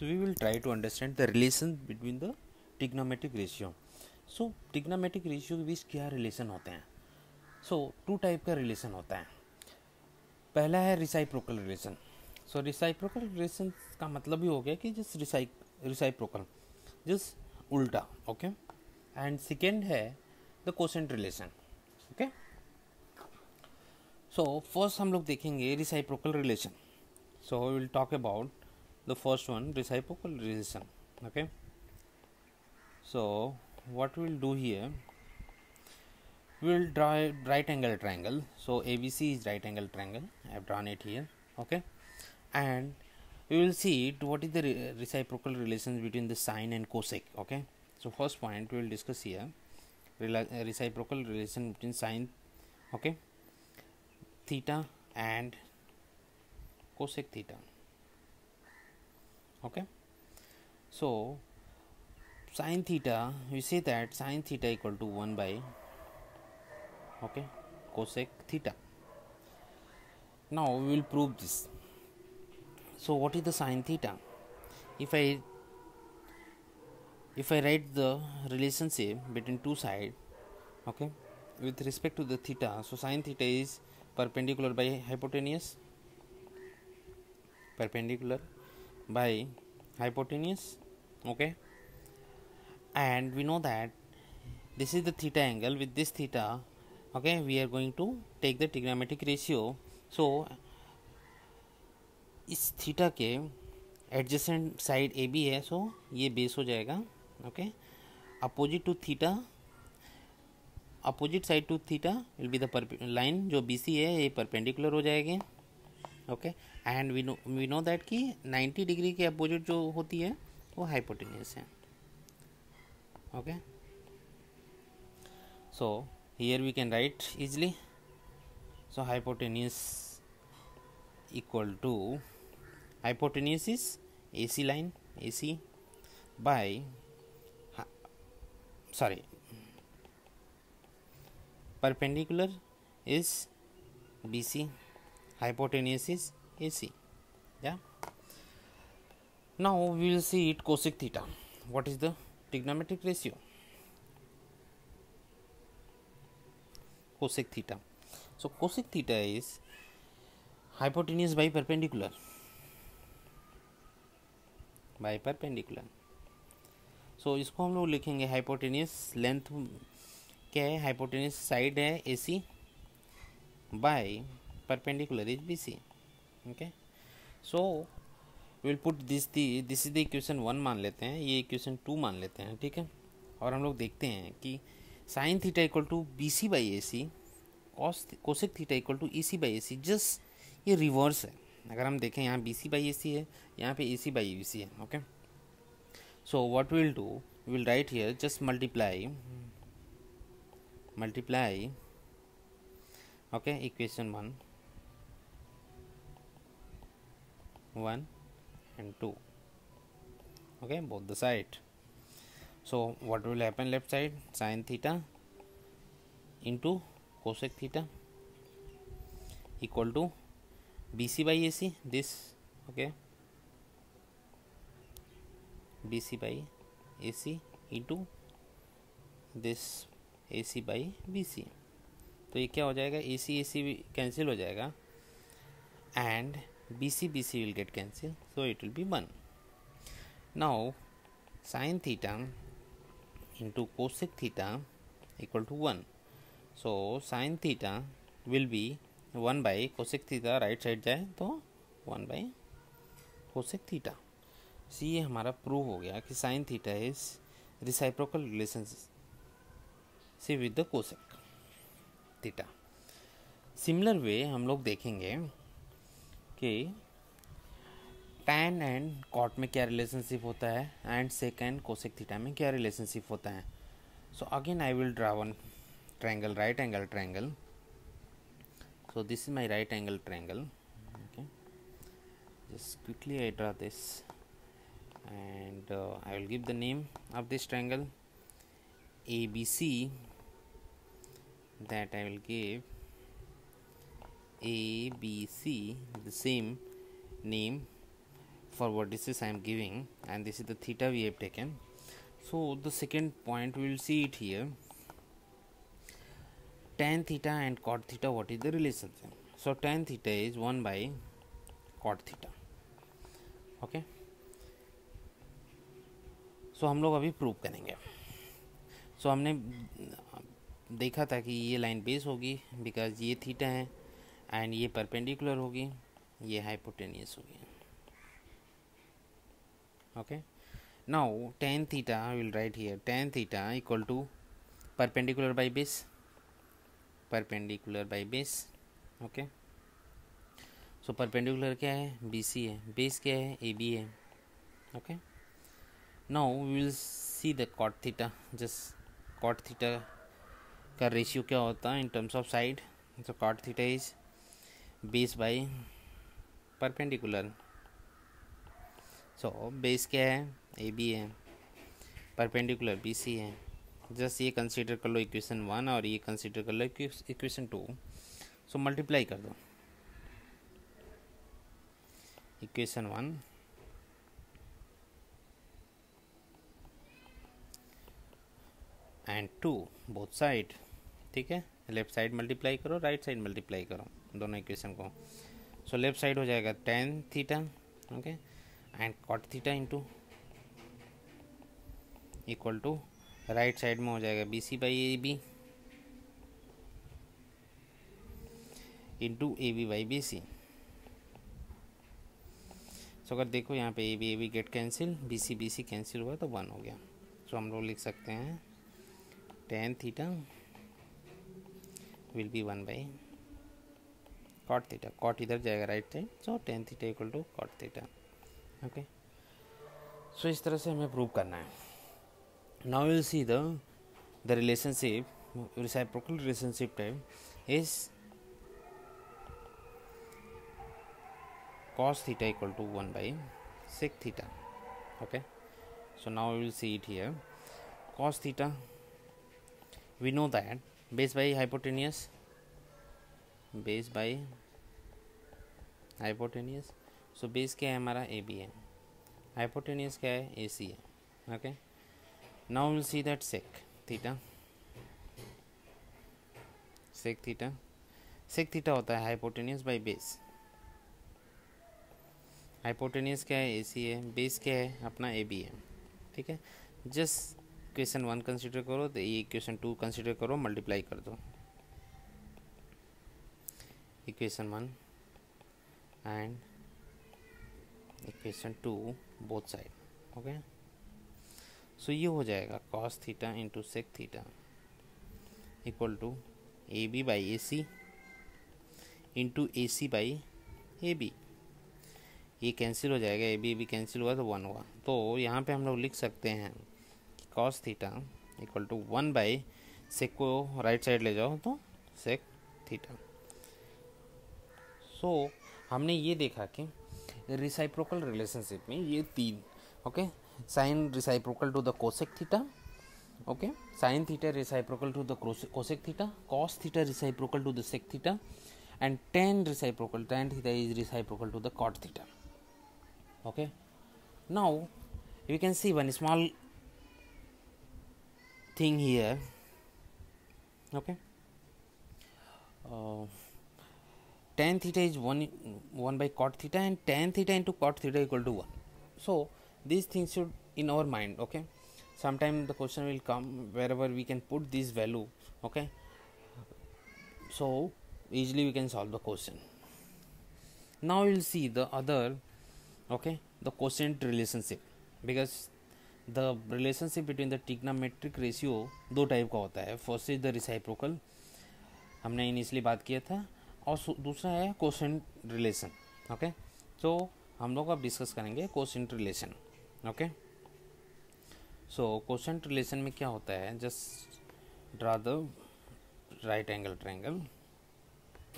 So we will try to understand the relation between the trigonometric ratio. So trigonometric ratio के बीच क्या relation होते हैं? So to type का relation होता है. पहला है रिसाइप्रोकल रिलेशन. सो रिसाइप्रोकल रिलेशन का मतलब ही हो गया कि जिस रिसाइप्रोकल जिस उल्टा. ओके. एंड सेकेंड है the quotient relation. Okay. So first हम लोग देखेंगे reciprocal relation. So we will talk about the first one, reciprocal relation. Okay, so what we will do here, we will draw a right angle triangle. So ABC is right angle triangle. I have drawn it here. Okay, and we will see what is the reciprocal relations between the sine and cosec. Okay, so first point we will discuss here, reciprocal relation between sine, okay, theta and cosec theta. Okay, so sin theta, we say that sin theta equal to 1 by, okay, cosec theta. Now we will prove this. So what is the sin theta? If I write the relationship between two sides, okay, with respect to the theta, so sin theta is perpendicular by hypotenuse, by hypotenuse. Okay, and we know that this is the theta angle. With this theta, okay, we are going to take the trigonometric ratio. So इस theta के adjacent side A B है, so ये base हो जाएगा. Okay, opposite to theta, opposite side to theta will be the line जो B C है, ये perpendicular हो जाएगी. Okay, and we know that कि 90 डिग्री के अपोजिट जो होती है वो हाइपोटेन्यूस है. Okay, so here we can write easily. So hypotenuse equal to, hypotenuse is AC line, AC by perpendicular is BC, hypotenuse is AC. Yeah, now we will see it cosec theta. What is the trigonometric ratio? Cosec theta. So cosec theta is hypotenuse by perpendicular. सो इसको हम लोग लिखेंगे hypotenuse length क्या है, hypotenuse side है AC by perpendicular is BC. Okay, so will put this is the equation 1 मान लेते हैं, ये इक्वेशन 2 मान लेते हैं. ठीक है, और हम लोग देखते हैं कि sine theta equal to BC by AC, cosec theta equal to EC by AC. Just ये रिवर्स है. अगर हम देखें यहाँ BC बाई AC है, यहाँ पे AC बाई BC है. Okay, so what we will do, we will write here just multiply, okay, equation 1 and 2, okay, both the side. So what will happen, left side sin theta into cosec theta equal to BC by AC, this, okay, BC by AC into this AC by BC. तो ये क्या हो जाएगा, AC cancel हो जाएगा and BC will get cancelled, so it will be 1. Now sin theta into cosec theta equal to 1. So sin theta will be 1 by cosec theta, right side जाए तो 1 by cosec theta. सी ये हमारा prove हो गया कि sin theta is reciprocal relationship with the cosec theta. Similar way हम लोग देखेंगे कि tan एंड cot में क्या रिलेशनशिप होता है and sec and cosec theta में क्या रिलेशनशिप होता है. So again I will draw one triangle, right angle triangle. So this is my right angle triangle. Okay, just quickly I draw this, and I will give the name of this triangle ABC. That I will give ABC the same name for vertices I am giving, and this is the theta we have taken. So the second point we will see it here. Tan theta and cot theta, what is the relationship? So tan theta is 1 by cot theta. Okay, so हम लोग अभी prove करेंगे. सो हमने देखा था कि ये line base होगी बिकॉज ये थीटा है, एंड ये परपेंडिकुलर होगी, ये हाइपोटेनियस होगी. Okay, now tan theta I will write here, tan theta equal to perpendicular by base, perpendicular by base. Okay, so perpendicular क्या है, BC है, बेस क्या है, AB है. Okay, now we will see the cot theta. Just cot theta का ratio क्या होता है in terms of side. So cot theta is base by perpendicular. So base क्या है, AB है, परपेंडिकुलर BC है. जस्ट ये कंसीडर कर लो इक्वेशन 1 और ये कंसीडर कर लो इक्वेशन 2. सो मल्टीप्लाई कर दो इक्वेशन 1 एंड 2 बोथ साइड. ठीक है, लेफ्ट साइड मल्टीप्लाई करो, राइट साइड मल्टीप्लाई करो दोनों इक्वेशन को. सो लेफ्ट साइड हो जाएगा tan theta, okay, and cot theta into equal to right side में हो जाएगा BC by AB into AB by BC. So अगर देखो यहाँ पे AB get cancel, BC BC cancel हुआ तो 1 हो गया. सो हम लोग लिख सकते हैं tan theta will be 1 by cot theta. cot इधर जाएगा right side, so tan theta equal to cot theta. Okay, so इस तरह से हमें प्रूव करना है. Now will see the relationship, reciprocal relationship type is cos theta equal to 1 by sec theta. Okay, so now we will see it here. Cos theta, we know that base by hypotenuse, base by hypotenuse. So base क्या है हमारा AB है, hypotenuse क्या है AC है. Okay, now we will see that sec theta, sec theta, sec theta होता है hypotenuse by base. Hypotenuse क्या है, AC है, बेस क्या है अपना AB है. ठीक है, जस्ट इक्वेशन 1 कंसिडर करो तो ये इक्वेशन 2 कंसिडर करो, मल्टीप्लाई कर दो equation 1 and equation 2 both side. Okay, so ये हो जाएगा cos theta into sec theta equal to AB by AC into AC by AB. ये कैंसिल हो जाएगा, AB भी कैंसिल हुआ तो 1 हुआ. तो यहाँ पे हम लोग लिख सकते हैं कि cos theta equal to 1 by sec को राइट साइड ले जाओ तो सेक थीटा. सो हमने ये देखा कि रिसाइप्रोकल रिलेशनशिप में ये 3, okay, sine reciprocal to the cosec theta, okay, sine theta reciprocal to the cosec theta, cos theta reciprocal to the sec theta, and tan theta is reciprocal to the cot theta. Okay, now you can see one small thing here. Okay, tan theta is 1 by cot theta, and tan theta into cot theta equal to 1. So these things should in our mind. Okay, sometime the question will come wherever we can put this value. Okay, so easily we can solve the question. Now we will see the other, okay, the quotient relationship, because the relationship between the trigonometric ratio 2 type का होता है. First is the रिसाइप्रोकल, हमने initially बात किया था, और दूसरा है क्वोशिएंट रिलेशन. ओके, तो हम लोग अब डिस्कस करेंगे क्वोशिएंट रिलेशन. ओके, सो क्वोशिएंट रिलेशन में क्या होता है, just draw the right angle triangle.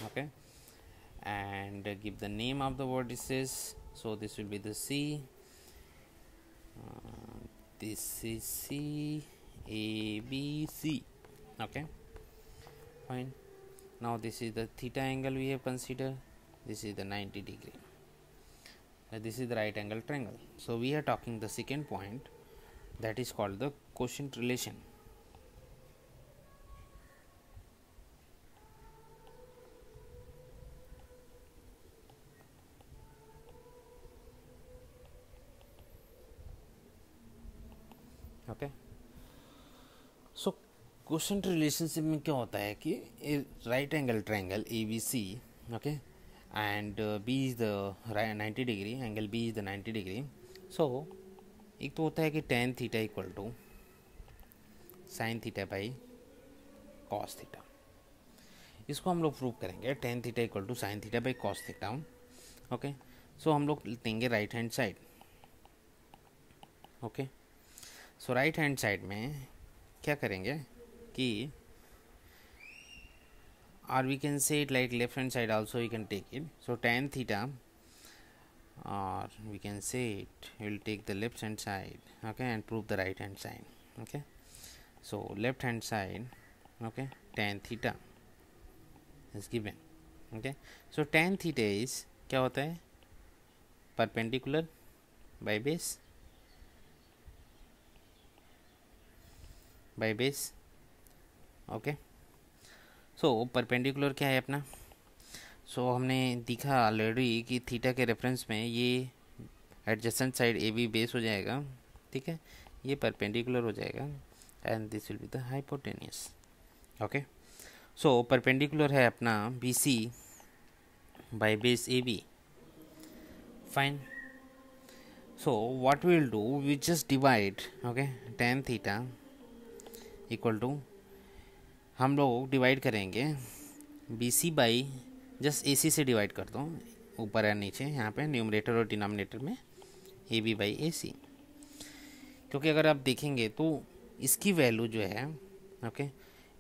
Okay, and give the name of the vertices. So this will be the C, this is C, A, B, C. Okay, fine. Now this is the theta angle we have considered. This is the 90 degree. this is the right angle triangle. So we are talking the second point, that is called the quotient relation. Okay, so question relationship में क्या होता है कि right angle triangle A B C, okay, and B is the 90 degree, angle B is the 90 degree. So एक तो होता है कि tan theta equal to sin theta by cos theta. इसको हम लोग प्रूव करेंगे, tan theta equal to sin theta by cos theta. Okay, so हम लोग लेंगे right hand side. Okay, so right hand side में क्या करेंगे कि or we can say it like left hand side also you can take it. So tan theta, or we can say it, we will take the left hand side, okay, and prove the right hand side. Okay, so left hand side, okay, tan theta is given. Okay, so tan theta is क्या होता है, perpendicular by base okay. So perpendicular क्या है अपना, सो हमने दिखा already कि theta के रेफरेंस में ये adjacent side A B base हो जाएगा. ठीक है, ये परपेंडिकुलर हो जाएगा and this will be the hypotenuse. Okay, so perpendicular है अपना B C by base A B. Fine. So what we will do, we just divide, okay, tan theta equal to, हम लोग डिवाइड करेंगे B C by, just A C से divide कर दो ऊपर और नीचे, यहाँ पे न्यूमरेटर और डिनोमिनेटर में ए बी बाई ए सी. क्योंकि अगर आप देखेंगे तो इसकी वैल्यू जो है, okay,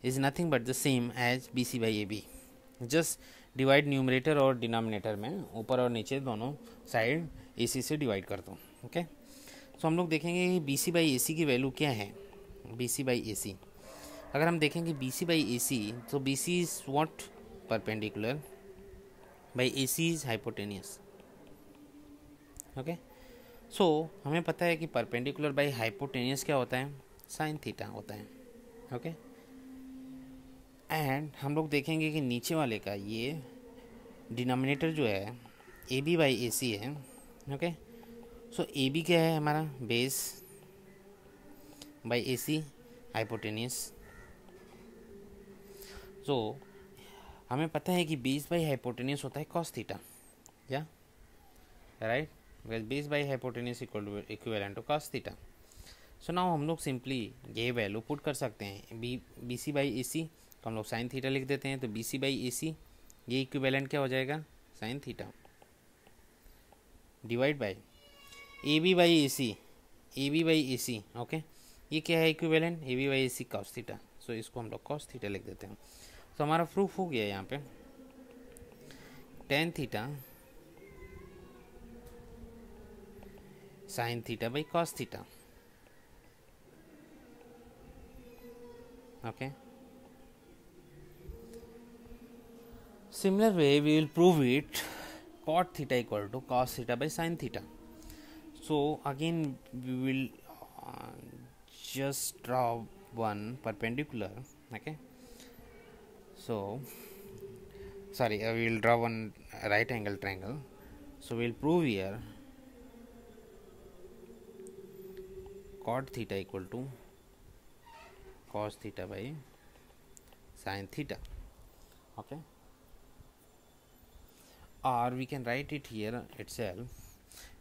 is nothing but the same as B C by A B. Just divide numerator और डिनोमिनेटर में ऊपर और नीचे दोनों साइड ए सी से डिवाइड कर दो. ओके, सो हम लोग देखेंगे कि बी सी बाई ए सी की वैल्यू क्या है. बी सी बाई ए सी, अगर हम देखेंगे B C by A C, तो B C is what, perpendicular by A C is hypotenuse. Okay, so हमें पता है कि परपेंडिकुलर बाई हाइपोटेनियस क्या होता है, साइन थीटा होता है. ओके, एंड हम लोग देखेंगे कि नीचे वाले का ये डिनोमिनेटर जो है ए बी बाई ए सी है. ओके, सो ए बी क्या है हमारा, base by A C hypotenuse. So हमें पता है कि बेस बाई हाइपोटेनियस होता है कॉस थीटा, या right, because base by hypotenuse equal to equivalent to cos theta. So now हम लोग सिंपली ये वैल्यू पुट कर सकते हैं. B C by A C, तो हम लोग साइन थीटा लिख देते हैं. तो बी सी बाई ए सी, ये इक्विवेलेंट क्या हो जाएगा, sine theta, divide by A B by A C, A B by A C. Okay, ये क्या है equivalent, A B by A C cos theta. So इसको हम लोग कॉस थीटा लिख देते हैं. तो हमारा प्रूफ हो गया यहाँ पे, tan theta sine theta by cos theta. Okay, similar way we will prove it cot theta equal to cos theta by sine theta. So again we will just draw one perpendicular. Okay, so sorry, we will draw one right angle triangle. So we will prove here cot theta equal to cos theta by sin theta. Okay, or we can write it here itself.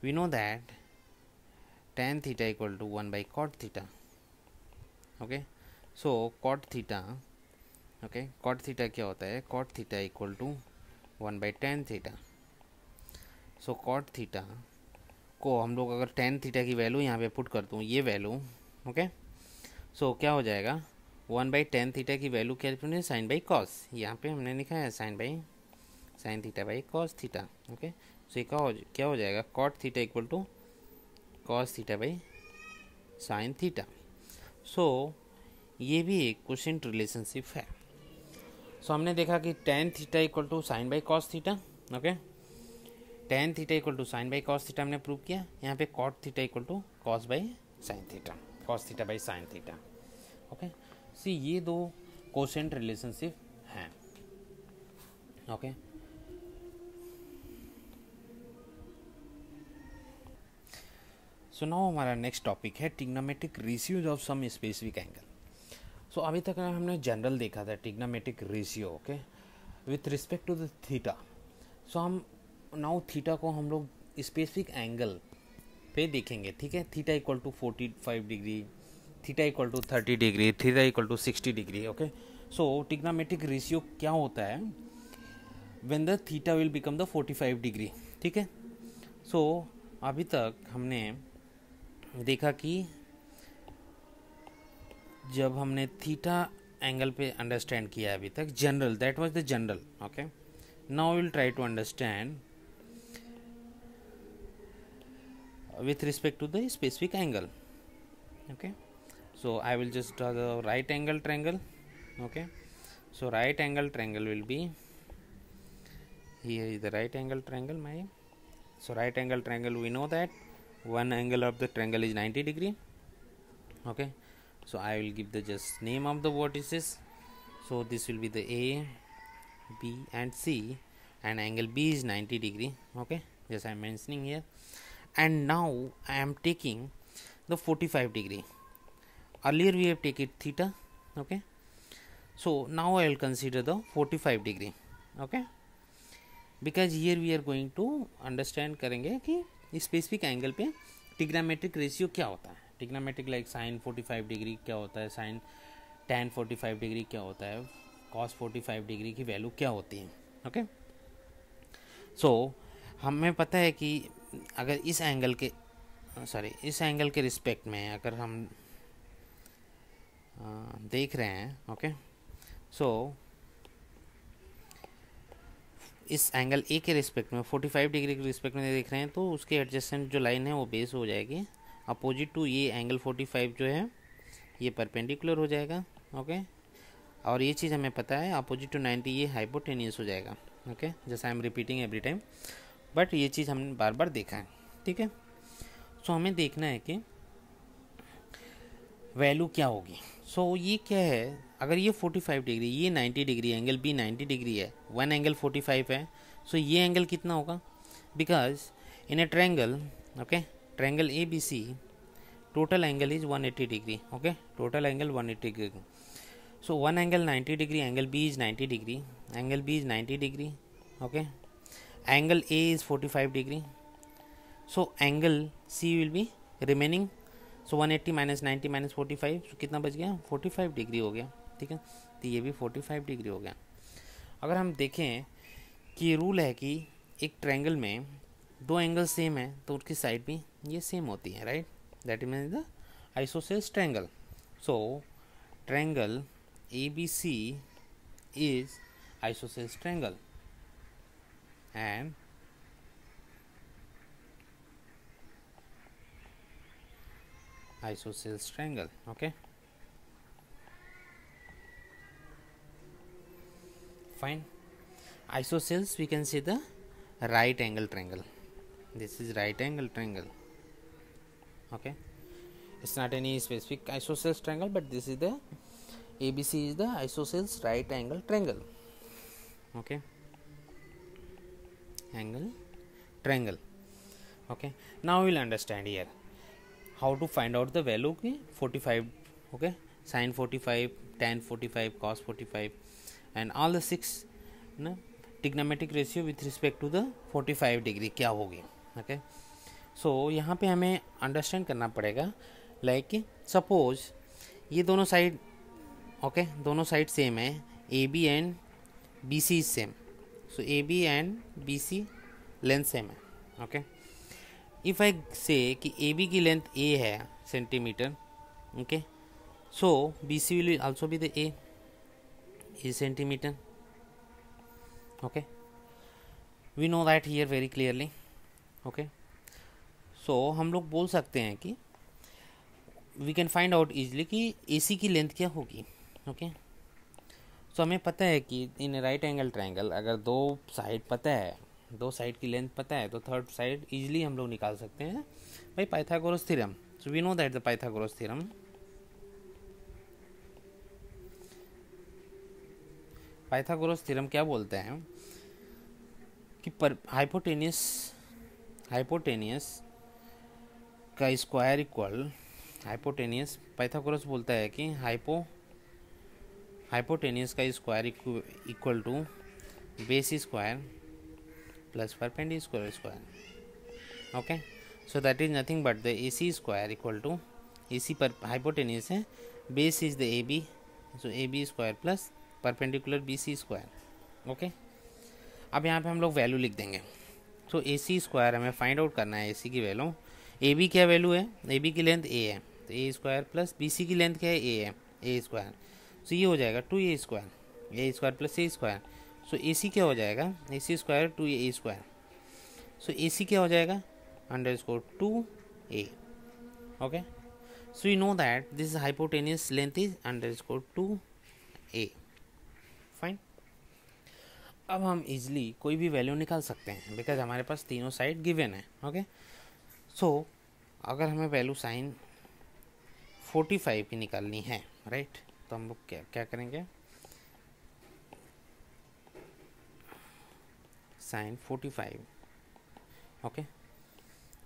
We know that tan theta equal to 1 by cot theta. Okay, so cot theta, okay, cot theta क्या होता है, cot theta equal to 1 by tan theta. So cot theta को हम लोग अगर tan theta की value यहाँ पे पुट कर दूँ, ये वैल्यू, ओके, सो क्या हो जाएगा, 1 बाई tan थीटा की वैल्यू क्या है, साइन बाई कॉस. यहाँ पे हमने लिखा है sine theta by cos theta. Okay, so ये क्या हो जाएगा, cot theta equal to cos theta by sine theta. So ये भी एक क्वोशिएंट रिलेशनशिप है. सो हमने देखा कि tan theta equal to sine by cos theta. Okay, tan theta equal to sine by cos theta हमने प्रूव किया, यहाँ पे cot theta equal to cos by sine theta, cos theta by sine theta. Okay, see ये दो quotient relationship हैं। Okay, so now हमारा next topic है trigonometric ratios of some specific angle. So अभी तक हमने जनरल देखा था trigonometric ratio, okay, with respect to the theta. So हम नाउ थीटा को हम लोग स्पेसिफिक एंगल पे देखेंगे, ठीक है। Theta equal to 45 degree, theta equal to 30 degree, theta equal to 60 degree. Okay, so trigonometric ratio क्या होता है when the theta will become the 45 degree, ठीक है। सो अभी तक हमने देखा कि जब हमने थीटा एंगल पे अंडरस्टैंड किया अभी तक general, that was the general. Okay, now will try to understand with respect to the specific angle. Okay, so I will just draw the right angle triangle. Okay, so right angle triangle will be, here is the right angle triangle my. So right angle triangle, we know that one angle of the triangle is 90 degree. Okay, so I will give the just name of the vertices. So this will be the A, B and C, and angle B is 90 degree. Okay, just I am mentioning here. And now I am taking the 45 degree. Earlier we have taken theta. Okay, so now I will consider the 45 degree. Okay, because here we are going to understand करेंगे कि specific angle पे trigonometric ratio क्या होता है। Trigonometric like sign 45 degree क्या होता है, sign tan 45 degree क्या होता है, cos 45 डिग्री की वैल्यू क्या होती है। ओके, सो हमें पता है कि अगर इस एंगल के रिस्पेक्ट में अगर हम देख रहे हैं, ओके, सो इस एंगल ए के रिस्पेक्ट में 45 डिग्री के रिस्पेक्ट में देख रहे हैं, तो उसके एडजेसेंट जो लाइन है वो बेस हो जाएगी अपोजिट टू ये एंगल 45 जो है ये परपेंडिकुलर हो जाएगा। ओके, और ये चीज़ हमें पता है अपोजिट टू 90 ये हाइपोटेनियस हो जाएगा। ओके, जैसा I am repeating every time, but ये चीज़ हमने बार बार देखा है, ठीक है। सो हमें देखना है कि वैल्यू क्या होगी। सो ये क्या है, अगर ये 45 डिग्री, ये 90 डिग्री, एंगल बी 90 डिग्री है, वन एंगल 45 है, सो ये एंगल कितना होगा, because in a triangle, okay, triangle A B C, total angle is 180 degree. Okay, total angle 180 degree. So one angle 90 degree, angle B is 90 degree, angle B is 90 degree. Okay, angle A is 45 degree, so angle C will be remaining, so 180 minus 90 minus 45, so कितना बच गया, 45 degree हो गया, ठीक है। तो ये भी 45 डिग्री हो गया। अगर हम देखें कि ये रूल है कि एक ट्रायंगल में दो एंगल सेम है तो उसकी साइड भी ये सेम होती है, right, that means the isosceles triangle. So triangle ABC is isosceles triangle and isosceles triangle. Okay, fine. Isosceles, we can say the right angle triangle. This is right angle triangle. Okay, it's not any specific isosceles triangle, but this is the ABC is the isosceles right angle triangle. Okay, angle triangle. Okay, now we'll understand here how to find out the value of 45. Okay, sin 45, tan 45, cos 45 and all the 6 trigonometric ratio with respect to the 45 degree क्या होगी. Okay, so यहाँ पे हमें understand करना पड़ेगा like suppose ये दोनों side okay दोनों साइड सेम है, A B and B C is same, so A B and B C length same है. ओके, इफ़ आई से कि ए बी की लेंथ ए है centimetre, okay, so B C will also be the A centimetre. Okay, we know that here very clearly. Okay, so हम लोग बोल सकते हैं कि we can find out easily कि ए सी की लेंथ क्या होगी. ओके, सो हमें पता है कि इन राइट एंगल ट्रायंगल अगर दो साइड पता है दो साइड की लेंथ पता है तो थर्ड साइड इजीली हम लोग निकाल सकते हैं भाई Pythagoras theorem. So we know that the Pythagoras theorem. Pythagoras theorem क्या बोलते हैं कि पर हाइपोटेनियस का स्क्वायर इक्वल हाइपोटेनियस पाइथागोरस बोलता है कि हाइपोटेनियस का square equal to base square plus perpendicular square. Okay, so that is nothing but the AC square equal to AC पर हाइपोटेनियस है, base is the AB, so AB square plus perpendicular BC square. Okay, अब यहाँ पे हम लोग value लिख देंगे. तो AC स्क्वायर हमें फाइंड आउट करना है. AC की वैल्यू, AB क्या वैल्यू है, AB की लेंथ A है तो A स्क्वायर प्लस BC की लेंथ क्या है, A है, A स्क्वायर. सो ये हो जाएगा 2A square, A square plus A square. So AC क्या हो जाएगा, AC स्क्वायर 2A स्क्वायर. सो AC क्या हो जाएगा, _2A. Okay, so you know that this hypotenuse length is _2A. Fine. अब हम इजली कोई भी वैल्यू निकाल सकते हैं बिकॉज हमारे पास तीनों साइड गिवन है. ओके, सो अगर हमें वैल्यू साइन 45 की निकालनी है, राइट, तो हम लोग क्या करेंगे, sine 45. Okay,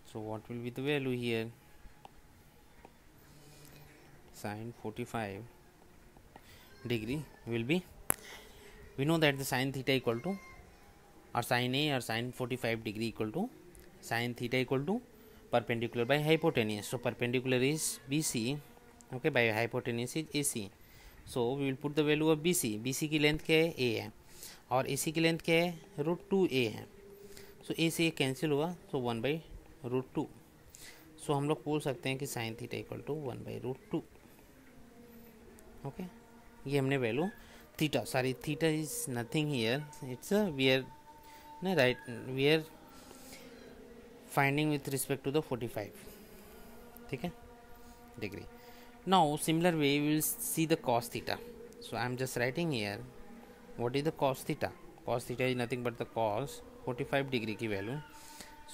so what will be the value here, sin 45 degree will be, we know that the sin theta equal to or sin A or sin 45 degree equal to sin theta equal to perpendicular by hypotenuse. So perpendicular is BC, okay, by hypotenuse is AC. So we will put the value of BC. BC की length क्या है, A है, और AC की length क्या है, √2A है. सो A से कैंसिल हुआ तो 1/√2. सो हम लोग बोल सकते हैं कि sine theta equal to 1/√2. Okay, ये हमने value theta, sorry theta is nothing here, it's we are finding with respect to the 45. ठीक है, degree. Now similar way we will see the cos theta. So I am just writing here what is the cos theta. Cos theta is nothing but the cos 45 degree की value.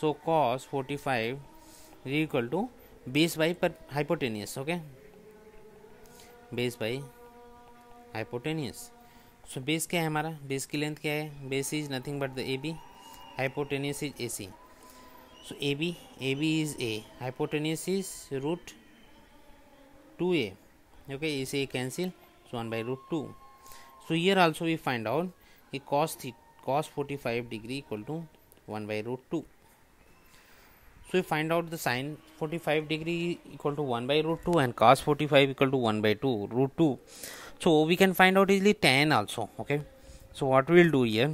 So cos 45 is equal to base by per hypotenuse. Okay, base by hypotenuse. So base क्या है हमारा, base की length क्या है, base is nothing but the AB, hypotenuse is AC. So AB is A, hypotenuse is √2A. Okay, AC cancel, so 1/√2. So here also we find out cos 45 degree equal to 1/√2. So we find out the sin 45 degree equal to 1/√2 and cos 45 equal to 1/√2. So we can find out easily tan also. Okay, so what we will do here,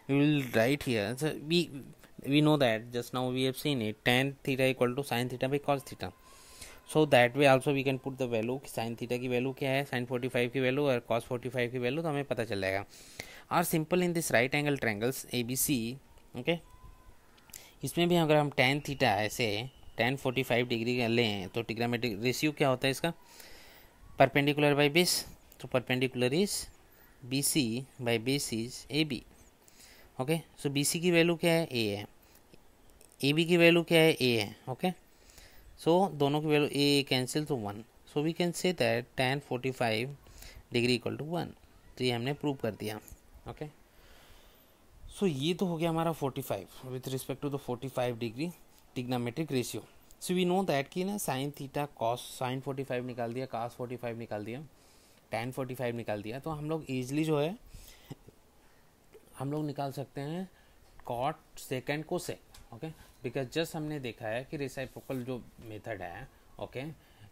we will write here, so we know that just now we have seen it, tan theta equal to sin theta by cos theta. So that way also we can put the value, sin theta की value क्या है, sin 45 की value और cos 45 की value, तो हमें पता चल जाएगा. और simple in this right angle triangles ABC. Okay, इसमें भी अगर हम tan थीटा ऐसे tan 45 डिग्री का लें तो ट्रिग्नोमेट्रिक रेशियो क्या होता है इसका, परपेंडिकुलर बाय बेस. तो perpendicular is BC by base is AB. Okay, so BC की वैल्यू क्या है, A है, AB की वैल्यू क्या है, A है. ओके, सो दोनों की वैल्यू A कैंसिल तो 1. So we can say that tan 45 degree equal to 1. तो ये हमने प्रूव कर दिया. ओके, सो ये तो हो गया हमारा 45 with respect to the 45 degree trigonometric ratio. So we know that कि ना साइन थीटा कॉस साइन 45 निकाल दिया, कॉस 45 निकाल दिया, tan 45 निकाल दिया, तो हम लोग ईजिली जो है हम लोग निकाल सकते हैं कॉट सेकेंड को सेक. ओके, बिकॉज जस्ट हमने देखा है कि रेसिप्रोकल जो मेथड है, ओके,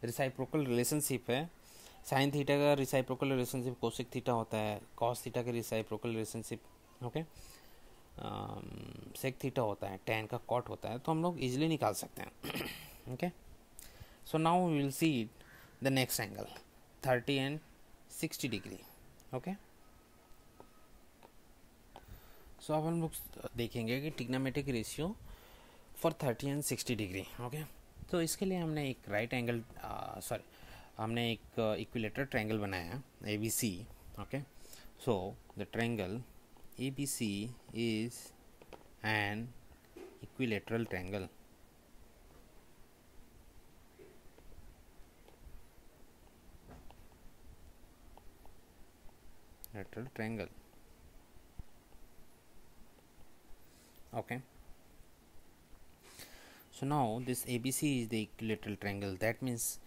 रेसिप्रोकल रिलेशनशिप है. साइन थीटा का रेसिप्रोकल रिलेशनशिप कोसेक थीटा होता है, कॉस थीटा का reciprocal relationship okay sec theta होता है, tan का कॉट होता है, तो हम लोग इजीली निकाल सकते हैं. Okay, so now we will see the next angle 30 and 60 degree. Okay, so अब हम लोग देखेंगे कि trigonometric ratio for 30 and 60 degree. Okay, तो इसके लिए हमने एक राइट एंगल हमने एक इक्विलेटरल ट्रायंगल बनाया ABC. Okay, so the triangle ABC is an equilateral triangle. Lateral triangle. Okay. So now this ABC is the equilateral triangle. That means,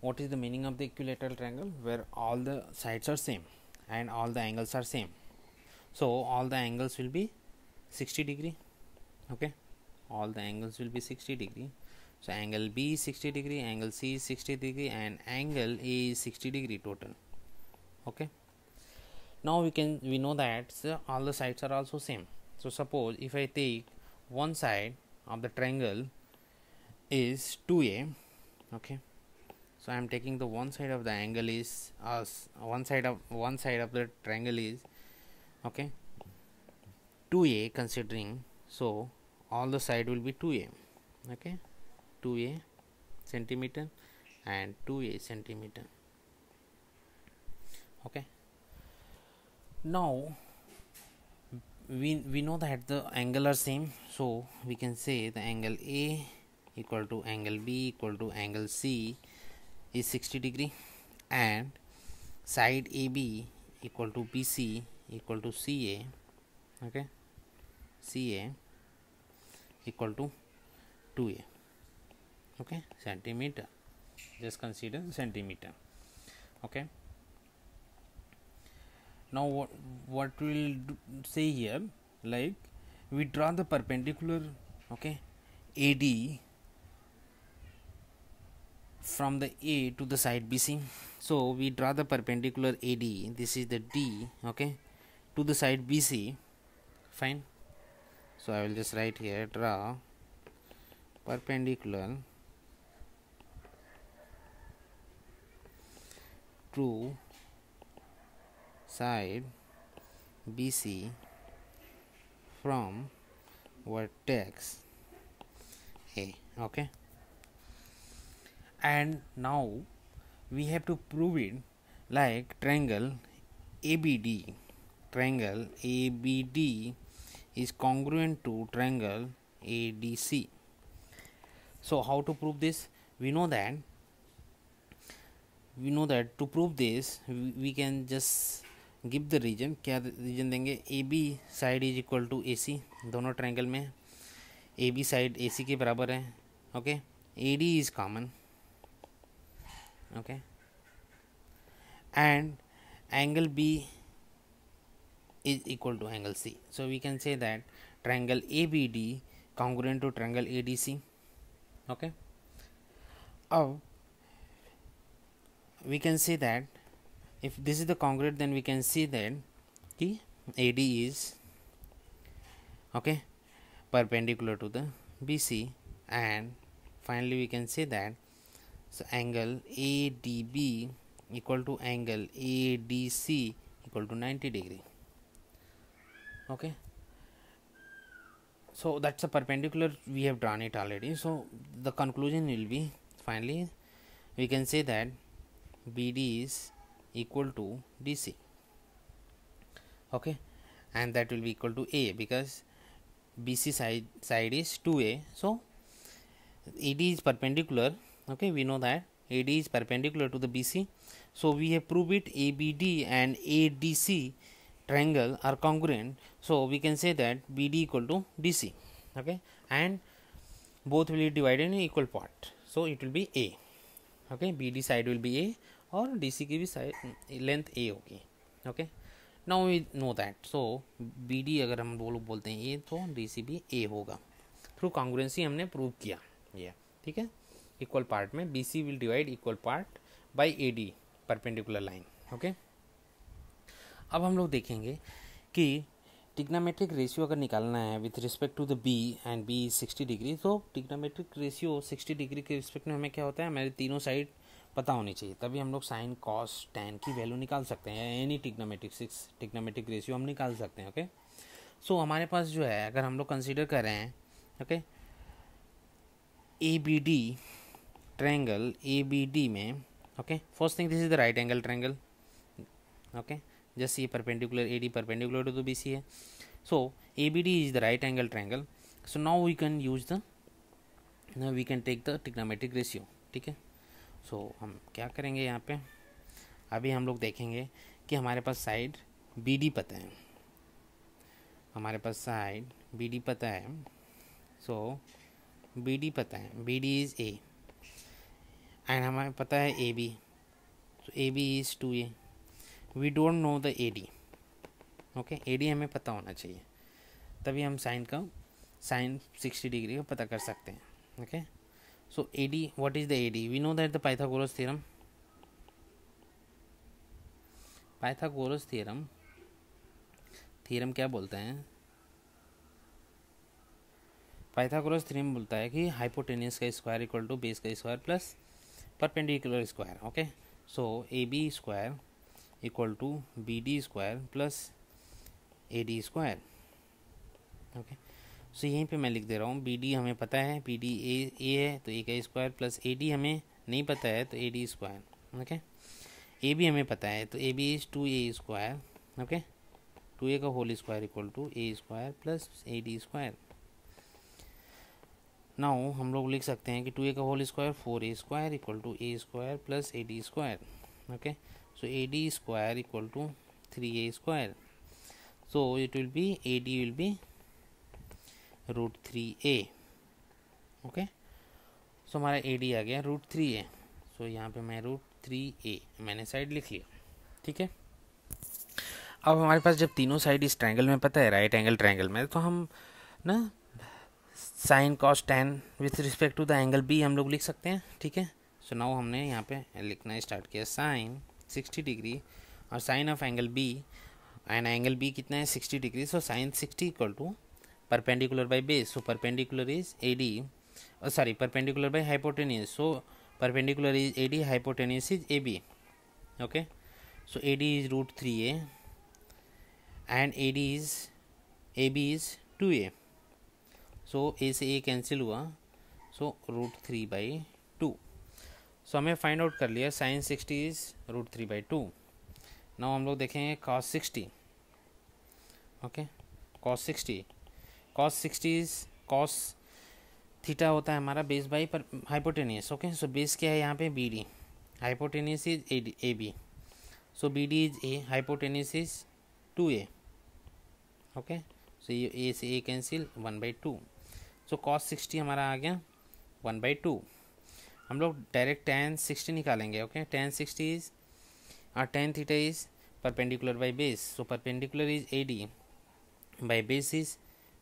what is the meaning of the equilateral triangle? Where all the sides are same and all the angles are same. So all the angles will be 60 degree. Okay, all the angles will be 60 degree. So angle B is 60 degree, angle C is 60 degree, and angle A is 60 degree total. Okay, now we know that all the sides are also same. So suppose if I take one side of the triangle is 2a. Okay, so I am taking the one side of the angle is one side of the triangle is, okay, 2a considering. So all the side will be 2a. Okay, 2a centimeter and 2a centimeter. Okay, now we know that the angle are same, so we can say the angle A equal to angle B equal to angle C is 60 degree, and side AB equal to BC equal to CA. Okay, CA equal to 2a. Okay, centimeter, just consider centimeter. Okay, now what we'll say here, like we draw the perpendicular, okay, AD from the A to the side BC. So we draw the perpendicular AD, this is the D, okay, to the side BC. Fine, so I will just write here, draw perpendicular to side BC from vertex A. Okay, and now we have to prove it, like triangle ABD is congruent to triangle ADC. So how to prove this? We know that to prove this we can just give the region. क्या region देंगे? AB side is equal to AC, दोनों triangle में AB side AC के बराबर है. Okay, AD is common. Okay, and angle B is equal to angle C. So we can say that triangle ABD congruent to triangle ADC. Okay, अब we can say that if this is the congruent, then we can see that the AD is, okay, perpendicular to the BC, and finally we can say that so angle ADB equal to angle ADC equal to 90 degree. Okay, so that's a perpendicular, we have drawn it already. So the conclusion will be, finally we can say that BD is equal to DC. Okay, and that will be equal to A because BC side is 2A. So AD is perpendicular. Okay, we know that AD is perpendicular to the BC. So we have proved it, ABD and ADC triangle are congruent. So we can say that BD equal to DC. Okay, and both will be divided in equal part. So it will be A. Okay, BD side will be A और DC की भी side length A होगी. Okay, now we know that. So BD अगर हम दो लोग बोलते हैं A, तो DC भी A होगा. थ्रू कॉन्ग्रुएंसी हमने प्रूव किया ये. ठीक है, इक्वल पार्ट में BC will divide equal part by AD perpendicular line. Okay, अब हम लोग देखेंगे कि ट्रिग्नोमेट्रिक रेशियो अगर निकालना है with respect to the B and B is 60 degree. तो ट्रिग्नोमेट्रिक रेशियो 60 डिग्री के रिस्पेक्ट में हमें क्या होता है, हमारे तीनों साइड पता होनी चाहिए, तभी हम लोग साइन कॉस टैन की वैल्यू निकाल सकते हैं. एनी ट्रिग्नोमेट्रिक रेशियो हम निकाल सकते हैं. ओके, सो हमारे पास जो है, अगर हम लोग कंसीडर कर रहे हैं, ओके, ABD ट्रायंगल ABD में, okay, first thing this is the right angle triangle. Okay, just ये perpendicular AD perpendicular to BC है. So ABD is the right angle triangle. So now we can use the we can take the trigonometric ratio. ठीक है. So हम क्या करेंगे यहाँ पे, अभी हम लोग देखेंगे कि हमारे पास साइड BD पता है, हमारे पास साइड BD पता है. सो BD पता है, BD इज़ A एंड हमें पता है AB. So AB is 2A. We don't know the AD. Okay, AD हमें पता होना चाहिए, तभी हम साइन 60 डिग्री का पता कर सकते हैं. Okay, so AD, what is the AD? We know that the Pythagoras theorem क्या बोलता है? पाइथागोरस थ्योरम बोलता है कि हाइपोटेन्यूस का स्क्वायर इक्वल टू बेस का square plus perpendicular square. Okay, so AB square equal to BD square plus AD square. Okay, so यहीं पे मैं लिख दे रहा हूँ, BD हमें पता है, BD A है तो A का स्क्वायर प्लस AD हमें नहीं पता है तो AD स्क्वायर. ओके, AB हमें पता है तो AB is 2A square. Okay, 2A का whole square equal to A square plus AD square. Now हम लोग लिख सकते हैं कि 2A का whole square 4A square equal to A square plus AD square. Okay, so AD square equal to 3A square. So it will be AD will be root 3A. Okay, so हमारा AD आ गया root 3A. सो यहाँ पे मैं root 3A मैंने side लिख लिया. ठीक है, अब हमारे पास जब तीनों साइड इस ट्रायंगल में पता है, राइट एंगल ट्रायंगल में, तो हम ना sine cos tan with respect to the angle B हम लोग लिख सकते हैं. ठीक है, सो नाउ हमने यहाँ पे लिखना स्टार्ट किया साइन 60 डिग्री और sine of angle B and angle B कितना है 60 degree. So sine 60 equal to perpendicular by base. So perpendicular is AD, sorry perpendicular by hypotenuse. So perpendicular is AD, hypotenuse is AB. Okay, so AD is root 3A and AB is 2A. So A से A cancel हुआ, so root 3/2. सो हमें find out कर लिया sign 60 is root 3/2. Now हम लोग देखेंगे cos 60. Okay, cos 60 is cos theta होता है हमारा बेस बाई पर हाइपोटेनियस. ओके, सो बेस क्या है यहाँ पे BD, हाइपोटेनियस इज AB. सो BD is A, hypotenuse is 2A. Okay, so ये A से A कैंसिल 1/2. सो cos 60 हमारा आ गया 1/2. हम लोग डायरेक्ट tan 60 निकालेंगे. Okay, tan 60 is tan theta is perpendicular by base. So perpendicular is AD by base is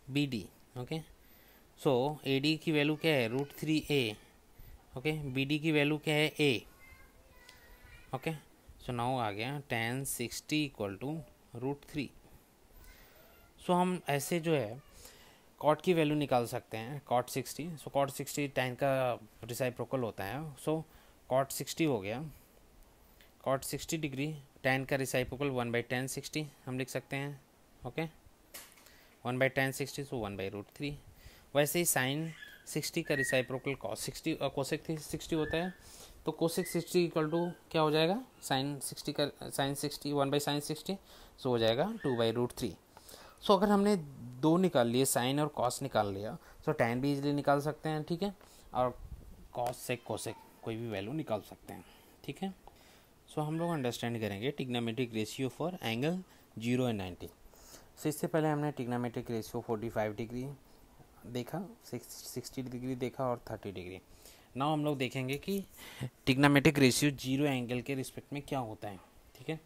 BD. Okay, so AD की value क्या है रूट 3A. ओके, BD की value क्या है A. ओके, सो नाउ आ गया tan 60 equal to root 3. सो हम ऐसे जो है कॉट की वैल्यू निकाल सकते हैं, cot 60. सो cot 60 tan का रिसाइप्रोकल होता है. सो cot 60 हो गया cot 60 डिग्री, tan का रिसाइप्रोकल 1/tan 60 हम लिख सकते हैं. ओके, 1/tan 60, सो 1/√3. वैसे ही साइन 60 का रिसाइप्रोकल cos 60 और कोसेक 60 होता है. तो कोसेक 60 इक्वल टू क्या हो जाएगा, साइन 60 का साइन 60 1/sin 60, सो हो जाएगा 2/√3. सो अगर हमने दो निकाल लिए, साइन और कॉस निकाल लिया, सो tan भी इजीली निकाल सकते हैं. ठीक है, और कॉस सेक कोसेक कोई भी वैल्यू निकाल सकते हैं. ठीक है, सो हम लोग अंडरस्टैंड करेंगे trigonometric ratio for angle 0 and 90. सो इससे पहले हमने ट्रिग्नोमेट्रिक रेशियो 45 डिग्री देखा, 60 डिग्री देखा और 30 डिग्री. नाउ हम लोग देखेंगे कि ट्रिग्नोमेट्रिक रेशियो 0 एंगल के रिस्पेक्ट में क्या होता है. ठीक है,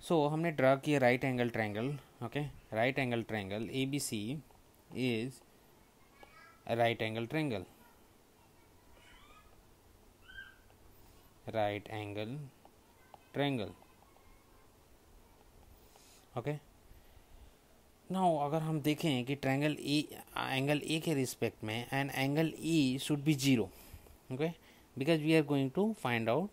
सो हमने ड्रा किया right angle triangle. Okay, right angle triangle ABC is right angle triangle. Right angle triangle. Okay, now अगर हम देखें कि ट्रायंगल एंगल A के रिस्पेक्ट में and angle E should be 0. Okay, because we are going to find out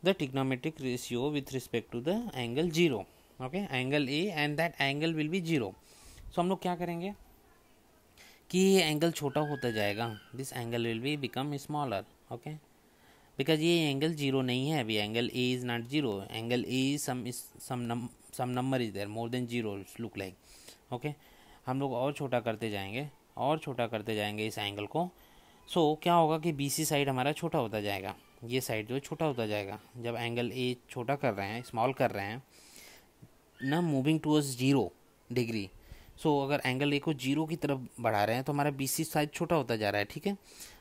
the trigonometric ratio with respect to the angle 0. okay, angle A and that angle will be 0. so हम लोग क्या करेंगे कि ये angle छोटा होता जाएगा, this angle will be become smaller. okay, because ये एंगल 0 नहीं है अभी, angle A is not 0, angle A is some number is there more than 0 look like. Okay, हम लोग और छोटा करते जाएंगे और छोटा करते जाएंगे इस एंगल को। सो क्या होगा कि BC साइड हमारा छोटा होता जाएगा, ये साइड जो है छोटा होता जाएगा। जब एंगल ए छोटा कर रहे हैं, स्मॉल कर रहे हैं ना, मूविंग टूवर्ड्स 0 डिग्री। सो अगर एंगल ए को 0 की तरफ बढ़ा रहे हैं तो हमारा BC साइड छोटा होता जा रहा है, ठीक है।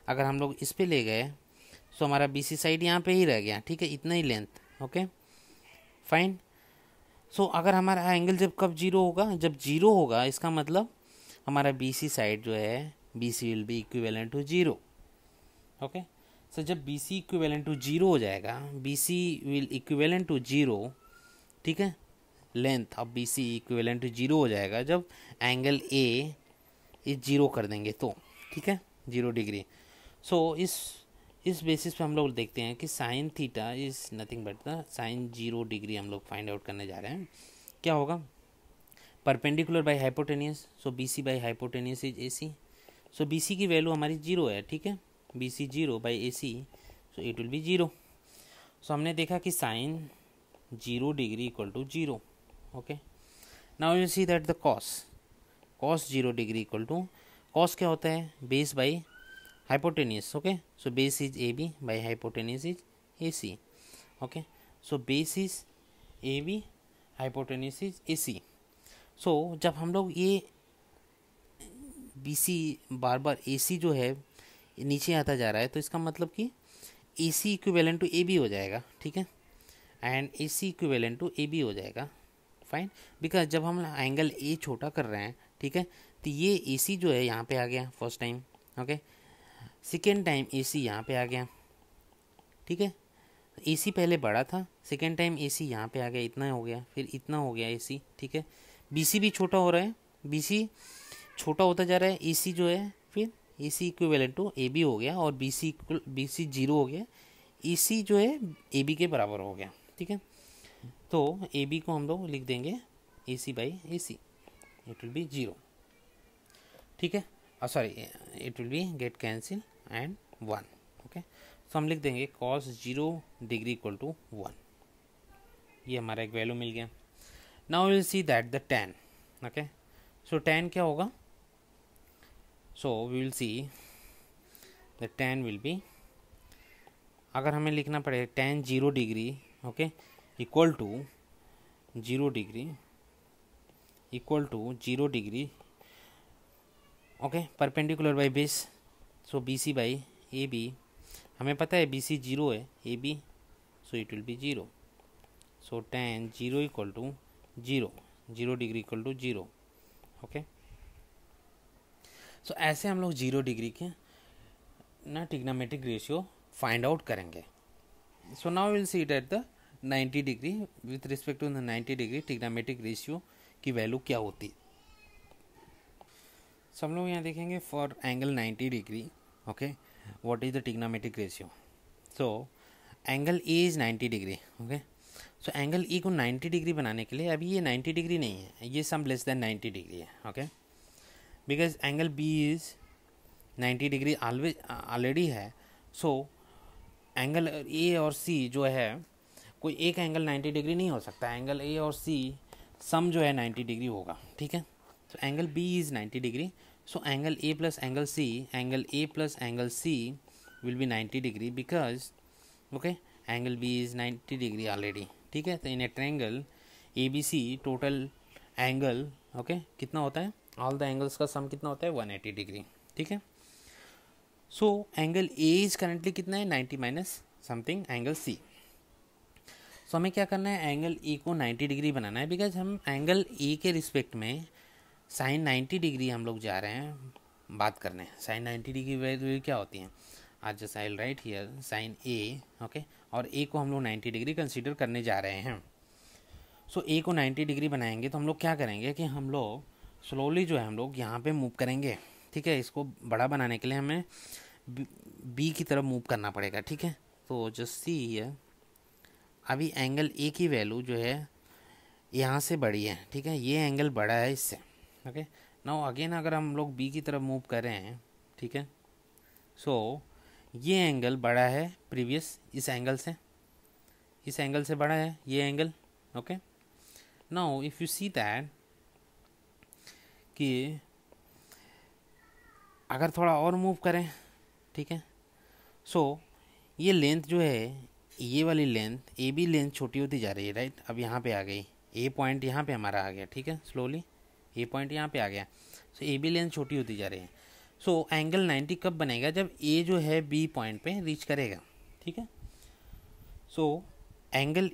अगर हम लोग इस पे ले गए सो हमारा BC साइड यहाँ पे ही रह गया, ठीक है, इतना ही लेंथ। Okay fine. सो अगर हमारा एंगल जब कब 0 होगा, जब 0 होगा इसका मतलब हमारा BC साइड जो है BC will be equivalent to 0। Okay, so जब BC इक्विवेलेंट टू 0 हो जाएगा, BC विल इक्विवेलेंट टू 0, ठीक है, length of BC equivalent to 0 हो जाएगा जब एंगल A इस 0 कर देंगे तो, ठीक है, 0 डिग्री। सो इस बेसिस पे हम लोग देखते हैं कि sine theta is nothing but the sine 0 degree हम लोग फाइंड आउट करने जा रहे हैं। क्या होगा, perpendicular by hypotenuse, so BC by hypotenuse is AC। So BC की वैल्यू हमारी 0 है, ठीक है, BC 0 by AC, so it will be 0। So हमने देखा कि sine 0 degree equal to 0। Okay, now you see that the cos 0 degree equal to, cos क्या होता है, base by hypotenuse. Okay, so base is AB by hypotenuse is AC। Okay, so base is AB, hypotenuse is AC। सो जब हम लोग ये BC बार बार AC जो है नीचे आता जा रहा है तो इसका मतलब कि AC इक्विवेलेंट टू AB हो जाएगा, ठीक है, and AC equivalent to AB हो जाएगा। फाइन, बिकॉज जब हम एंगल A छोटा कर रहे हैं, ठीक है, तो ये AC जो है यहाँ पे आ गया first time. Okay, second time AC यहाँ पे आ गया, ठीक है, AC पहले बड़ा था, सेकेंड टाइम AC यहाँ पे आ गया, इतना हो गया, फिर इतना हो गया AC, ठीक है। BC भी छोटा हो रहा है, BC छोटा होता जा रहा है, AC जो है फिर AC इक्विवेलेंट टू AB हो गया और BC 0 हो गया, AC जो है AB के बराबर हो गया, ठीक है। तो AB को हम लोग लिख देंगे AC by AC, it will be 0, ठीक है, sorry it will B get cancel and 1। Okay, तो हम लिख देंगे cos 0 डिग्री इक्वल टू 1, ये हमारा एक वैल्यू मिल गया। Now will see that the tan। Okay, so tan क्या होगा, so we will see the tan will be, अगर हमें लिखना पड़े tan 0 degree, okay, equal to 0 degree, equal to 0 degree, okay, perpendicular by base, so BC by AB, हमें पता है BC 0 है, AB, so it will be 0। So tan 0 equal to 0 degree equal to 0। Okay, सो ऐसे हम लोग 0 degree के ना trigonometric ratio find out करेंगे। So now will see that the 90 degree with respect to the 90 degree trigonometric ratio की value क्या होती है। सब लोग यहाँ देखेंगे for angle 90 degree, okay, what is the trigonometric ratio. So angle A is 90 degree. Okay, so angle E को 90 degree बनाने के लिए अभी ये 90 डिग्री नहीं है, ये सम लेस देन 90 डिग्री है। Okay, because angle B is 90 degree already है। सो एंगल ए और सी जो है, कोई एक एंगल 90 डिग्री नहीं हो सकता, एंगल ए और सी सम जो है 90 डिग्री होगा, ठीक है। सो angle B is 90 degree, so angle A plus angle C will be 90 degree because okay angle B is 90 degree already, ठीक है। तो in a triangle ABC total angle okay कितना होता है, ऑल द एंगल्स का सम कितना होता है 180 डिग्री, ठीक है। सो एंगल ए इज करेंटली कितना है 90 माइनस समथिंग एंगल सी। सो हमें क्या करना है, एंगल ए को 90 डिग्री बनाना है, बिकॉज हम एंगल ए के रिस्पेक्ट में साइन 90 डिग्री हम लोग जा रहे हैं बात करने। साइन 90 डिग्री वैल्यू क्या होती है, आज just I will write here sine A, okay, और ए को हम लोग 90 डिग्री कंसीडर करने जा रहे हैं। सो ए को 90 डिग्री बनाएंगे तो हम लोग क्या करेंगे कि हम लोग स्लोली जो है हम लोग यहाँ पे मूव करेंगे, ठीक है। इसको बड़ा बनाने के लिए हमें बी की तरफ मूव करना पड़ेगा, ठीक है। तो जस्ट सी हियर, अभी एंगल ए की वैल्यू जो है यहाँ से बड़ी है, ठीक है, ये एंगल बड़ा है इससे। ओके, नाउ अगेन अगर हम लोग बी की तरफ मूव कर रहे हैं, ठीक है, सो ये एंगल बड़ा है प्रीवियस इस एंगल से बड़ा है ये angle. Okay, now if you see that कि अगर थोड़ा और मूव करें, ठीक है, सो ये लेंथ जो है, ये वाली लेंथ, ए बी लेंथ छोटी होती जा रही है, राइट। अब यहाँ पे आ गई, ए पॉइंट यहाँ पे हमारा आ गया, ठीक है, स्लोली ए पॉइंट यहाँ पे आ गया। सो ए बी लेंथ छोटी होती जा रही है। सो एंगल 90 कब बनेगा? जब ए जो है बी पॉइंट पे रीच करेगा, ठीक है। सो angle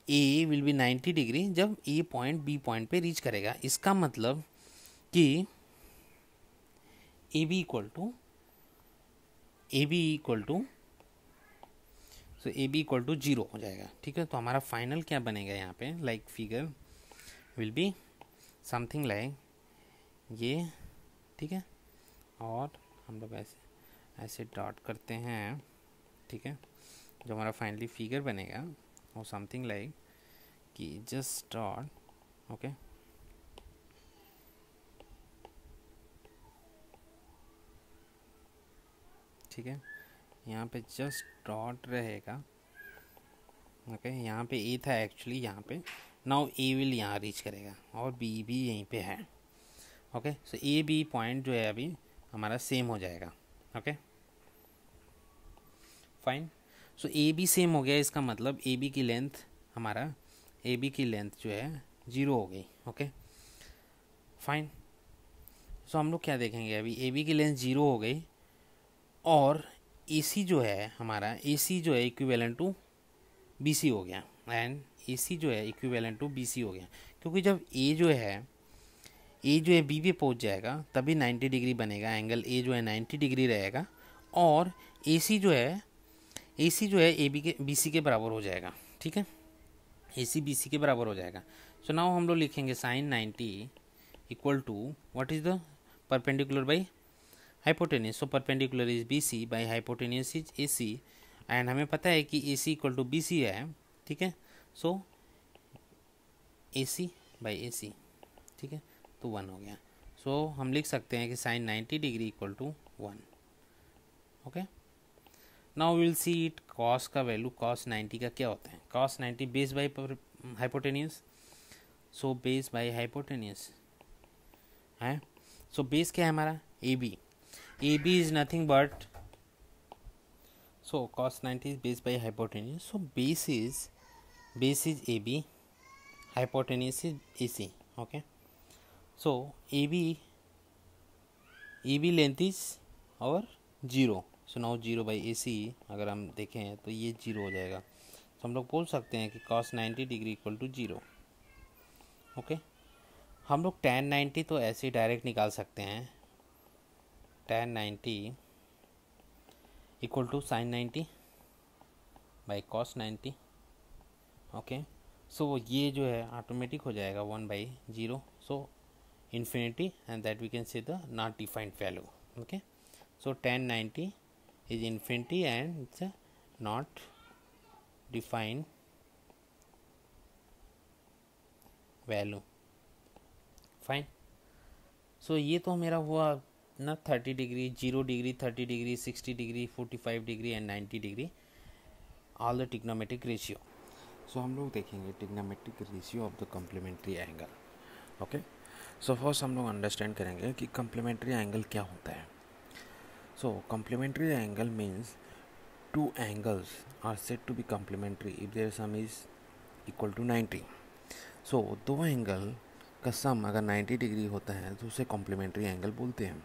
A will be 90 degree जब ए पॉइंट बी पॉइंट पे रीच करेगा। इसका मतलब कि A B equal to so A B equal to 0 हो जाएगा, ठीक है। तो हमारा फाइनल क्या बनेगा यहाँ पे, like figure will be something like ये, ठीक है। और हम लोग ऐसे डॉट करते हैं, ठीक है। जो हमारा फाइनली फिगर बनेगा वो समथिंग लाइक कि जस्ट डॉट, ओके, ठीक है। यहाँ पे जस्ट डॉट रहेगा, ओके। यहाँ पे ए था एक्चुअली, यहाँ पे नाउ ए विल यहाँ रीच करेगा और बी भी यहीं पे है, okay. So A B point जो है अभी हमारा सेम हो जाएगा, okay, fine. So A B same हो गया, इसका मतलब ए बी की लेंथ, हमारा ए बी की लेंथ जो है 0 हो गई, ओके, फाइन। सो हम लोग क्या देखेंगे अभी, ए बी की लेंथ 0 हो गई और ए सी जो है हमारा, ए सी जो है इक्विवेलेंट टू बी सी हो गया, एंड ए सी जो है इक्विवेलेंट टू बी सी हो गया। क्योंकि जब ए जो है बी पे पहुंच जाएगा तभी 90 डिग्री बनेगा, एंगल ए जो है 90 डिग्री रहेगा और ए सी जो है ए बी के बी सी के बराबर हो जाएगा, ठीक है। ए सी बी सी के बराबर हो जाएगा। सो नाउ हम लोग लिखेंगे sine 90 equal to what is the perpendicular by hypotenuse. So perpendicular is B C by hypotenuse is A C, and हमें पता है कि A C equal to B C है, ठीक है। सो ए सी बाई ए सी, ठीक है, तो 1 हो गया। सो हम लिख सकते हैं कि sine 90 degree equal to 1, okay. Now will see it, cos का वैल्यू, कॉस 90 का क्या होता है, cos 90 base by hypotenuse, so base by hypotenuse है। सो बेस क्या है हमारा, A B, A B is nothing but, so cos 90 is base by hypotenuse, so base is AB, hypotenuse is AC, okay. So AB length is our 0, so now 0 by AC अगर हम देखें तो ये 0 हो जाएगा। तो हम लोग बोल सकते हैं कि cos 90 degree equal to 0, okay. हम लोग tan 90 तो ऐसे ही डायरेक्ट निकाल सकते हैं, tan 90 equal to sine 90 by cos 90, okay. So ये जो है ऑटोमेटिक हो जाएगा 1/0, so infinity, and that we can say the not defined value, okay. So tan 90 is infinity and it's not defined value, fine. So ये तो मेरा हुआ ना 30 degree, 0 degree, 30 degree, 60 degree, 45 degree and 90 degree, all the trigonometric ratio. So हम लोग देखेंगे trigonometric ratio of the complementary angle, okay. So first हम लोग अंडरस्टैंड करेंगे कि कम्प्लीमेंट्री एंगल क्या होता है। So complementary angle means two angles are said to be complementary if their sum is equal to 90। So दो एंगल का सम अगर 90 डिग्री होता है तो उसे कॉम्प्लीमेंट्री एंगल बोलते हैं।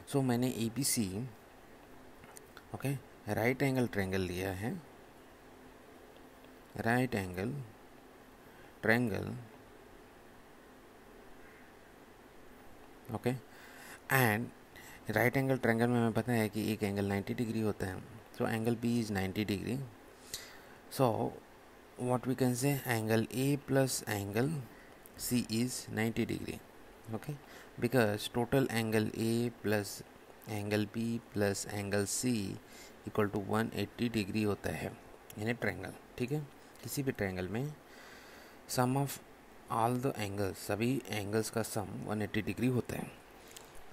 सो मैंने A B C, okay, right angle triangle लिया है, right angle triangle, okay, and right angle triangle में हमें पता है कि एक एंगल 90 डिग्री होता है, सो angle B is 90 degree. So what we can say, angle A plus angle C is 90 degree, okay, because total angle A plus angle B plus angle C equal to 180 degree होता है इन a triangle, ठीक है। किसी भी triangle में सम of all the angles, सभी angles का सम 180 degree होता है।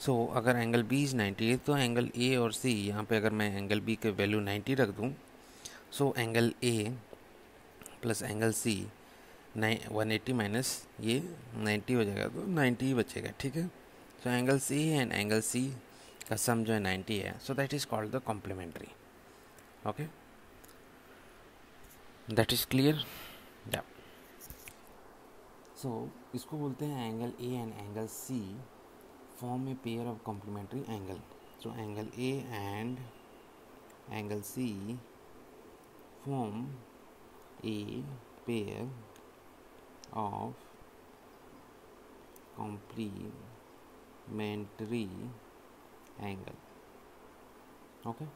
सो अगर एंगल B इज 90 है तो एंगल A और C, यहाँ पे अगर मैं एंगल B के वैल्यू 90 रख दूँ, सो angle A plus angle C 180 minus ये 90 हो जाएगा, तो 90 ही बचेगा, ठीक है। सो angle C and angle C का सम जो है 90 है, so that is called the complementary. Okay, that is clear. या सो इसको बोलते हैं angle A and angle C form a pair of complementary angle. So angle A and angle C form a pair of complementary angle. Okay.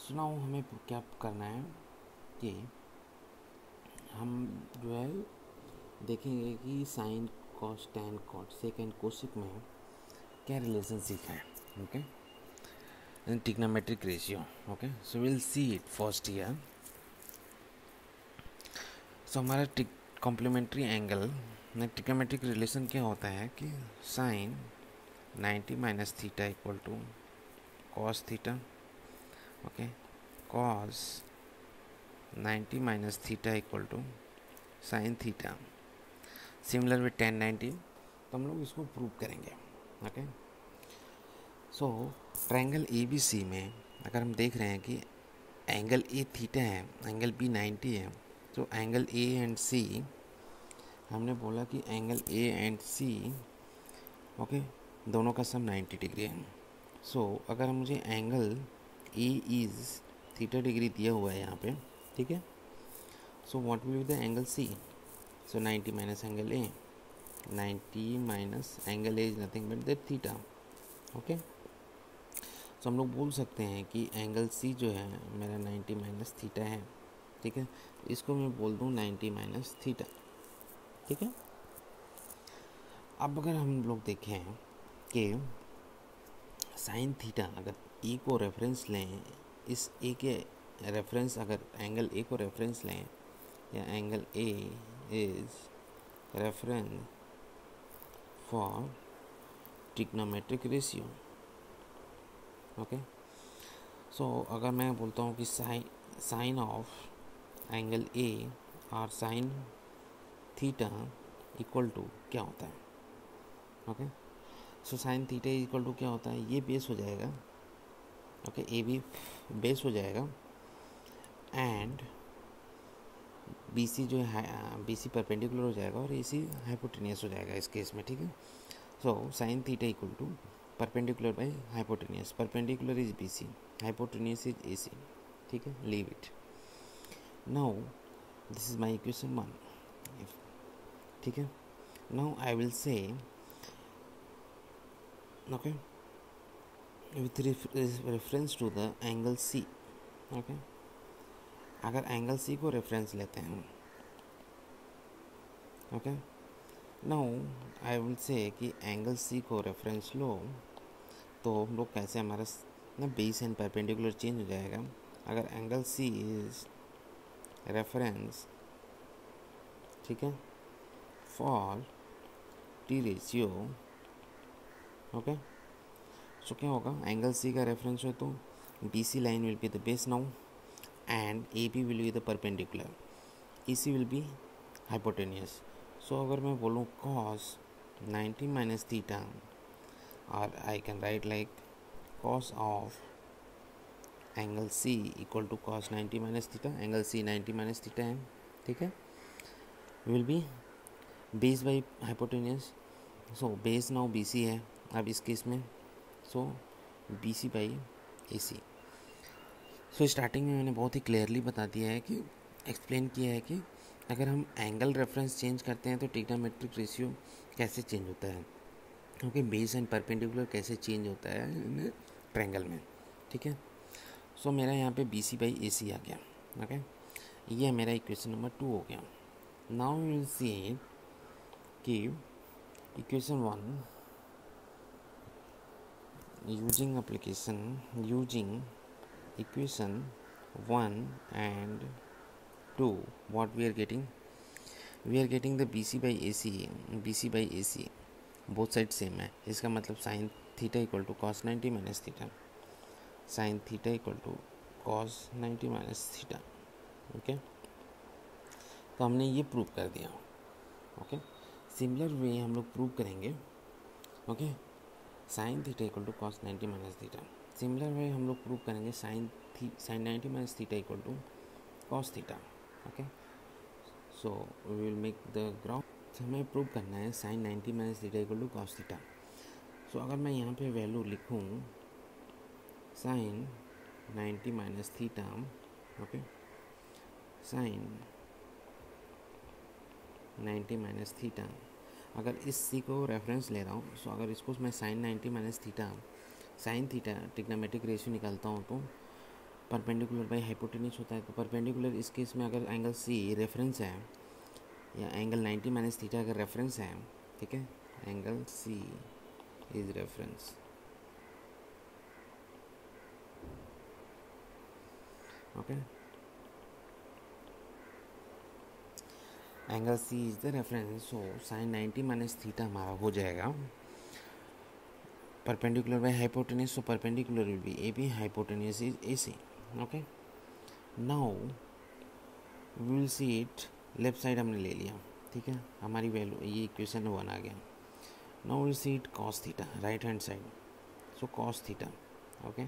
So now हमें क्या करना है कि हम जो है देखेंगे कि sine cos tan cot sec and cosec में क्या रिलेशनशिप है. Okay, in trigonometric ratio. Okay, so will see it first year. सो हमारा कॉम्प्लीमेंट्री एंगल ट्रिग्नोमेट्रिक रिलेशन क्या होता है कि sine 90 minus theta equal to cos theta. Okay, cos 90 minus theta equal to sine theta. Similar with tan 90. तो हम लोग इसको प्रूव करेंगे. Okay, so triangle A B C में अगर हम देख रहे हैं कि एंगल ए थीटा है, एंगल बी 90 है, तो एंगल ए एंड सी हमने बोला कि angle A and C okay दोनों का सम 90 डिग्री है. सो अगर मुझे angle A is theta degree दिया हुआ है यहाँ पे, ठीक है, so what will be the angle C. So 90 minus angle A, 90 minus angle A is nothing but that theta. Okay, so हम लोग बोल सकते हैं कि एंगल C जो है मेरा 90 माइनस थीटा है. ठीक है, इसको मैं बोल दूँ 90 माइनस थीटा. ठीक है, अब अगर हम लोग देखें कि साइन थीटा अगर E को रेफरेंस लें, इस A के रेफरेंस अगर एंगल A को रेफरेंस लें या angle A is reference for trigonometric ratio. Okay, so अगर मैं बोलता हूँ कि साइन ऑफ एंगल ए और साइन थीटा इक्वल टू क्या होता है. Okay, so sine theta equal to क्या होता है, ये बेस हो जाएगा. ओके, ए भी बेस हो जाएगा एंड बी सी जो है बी सी परपेंडिकुलर हो जाएगा और ए सी हाइपोटेनियस हो जाएगा इस केस में. ठीक है, so sine theta equal to perpendicular by hypotenuse. Perpendicular is B C, hypotenuse is A C. ठीक है, leave it. Now this is my equation 1. ठीक है, now I will say okay with reference to the angle C. Okay, अगर angle C को reference लेते हैं, okay, now I will से कि एंगल सी को रेफरेंस लो तो हम लोग कैसे हमारा ना बेस एंड परपेंडिकुलर चेंज हो जाएगा. अगर एंगल सी इज रेफरेंस, ठीक है, for T ratio. Okay, so क्या होगा, एंगल सी का रेफरेंस हो तो B C line will be the base now and AB will be the perpendicular, EC will be hypotenuse. So अगर मैं बोलूँ cos 90 minus theta, or I can write like cos of angle C equal to cos 90 minus theta. angle C 90 minus theta है. ठीक है, will be base by hypotenuse. so base now BC है अब इस case में, so BC by AC. So starting में मैंने बहुत ही क्लियरली बता दिया है कि एक्सप्लेन किया है कि अगर हम एंगल रेफरेंस चेंज करते हैं तो ट्रिग्नोमेट्रिक रेशियो कैसे चेंज होता है. ओके, बेस एंड परपेंडिकुलर कैसे चेंज होता है ट्रायंगल में. ठीक है, सो मेरा यहाँ पे BC बाई AC आ गया. ओके, ये मेरा इक्वेशन नंबर 2 हो गया. नाउ यू विल सी कि equation 1 using equation 1 and 2 what we are getting the BC by AC both sides same है. इसका मतलब sine theta equal to cos 90 minus theta, sine theta equal to cos 90 minus theta. Okay, तो हमने ये prove कर दिया. Okay, similar way हम लोग प्रूव करेंगे okay, sine theta equal to cos 90 minus theta. Similar way हम लोग प्रूव करेंगे sine 90 minus theta equal to cos theta. Okay, so we will make the graph. हमें प्रूव करना है sine 90 minus theta equal to cos theta. So अगर मैं यहाँ पे वैल्यू लिखूँ sine 90 minus theta, okay, sine 90 minus theta, अगर इस सी को रेफरेंस ले रहा हूँ, सो अगर इसको मैं sine 90 minus theta sine theta trigonometric ratio निकालता हूँ तो परपेंडिकुलर बाई हाइपोटेन्यूज होता है। तो परपेंडिकुलर इस केस में अगर एंगल सी रेफरेंस है या एंगल 90 माइनस थीटा अगर रेफरेंस है, ठीक है, angle C is reference, okay, angle C is the reference. So sine 90 minus theta हमारा हो जाएगा perpendicular by hypotenuse, so perpendicular will be A B, hypotenuse is A C. Okay, now we will see it, left side हमने ले लिया, ठीक है, हमारी value ये इक्वेशन 1 आ गया। Now will see it cos theta, right hand side, so cos theta. Okay,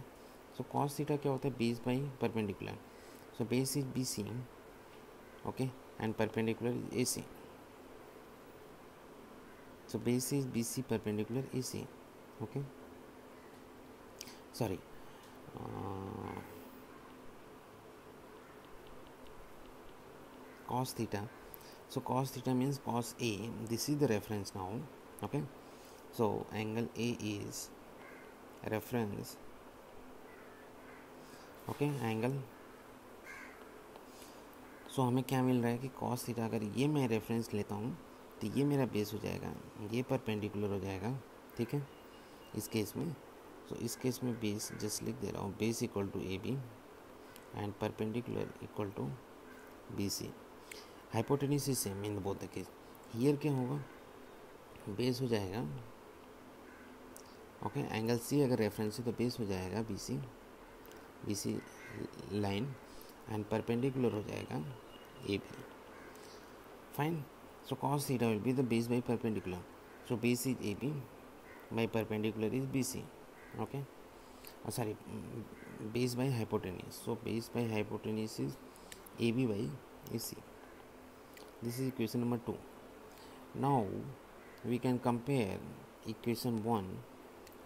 so cos theta क्या होता है, base by perpendicular, so base is B C, okay, and perpendicular is A C, so base is BC, perpendicular AC, okay, sorry, cos theta, so cos theta means cos A, this is the reference now, okay, so angle A is reference, okay, angle, so हमें क्या मिल रहा है कि cos theta अगर ये मैं reference लेता हूँ तो ये मेरा बेस हो जाएगा, ये परपेंडिकुलर हो जाएगा, ठीक है, इस केस में। सो इस केस में बेस जस्ट लिख दे रहा हूँ, base equal to A B and perpendicular equal to B C. Hypotenuse is same in both the case. Here क्या होगा, बेस हो जाएगा, ओके, एंगल सी अगर रेफरेंस है तो बेस हो जाएगा B C line and perpendicular हो जाएगा A B. Fine, so cos theta will be the base by perpendicular, so base is AB by perpendicular is BC, okay, sorry, base by hypotenuse, so base by hypotenuse is AB by AC. This is equation number 2. Now we can compare equation 1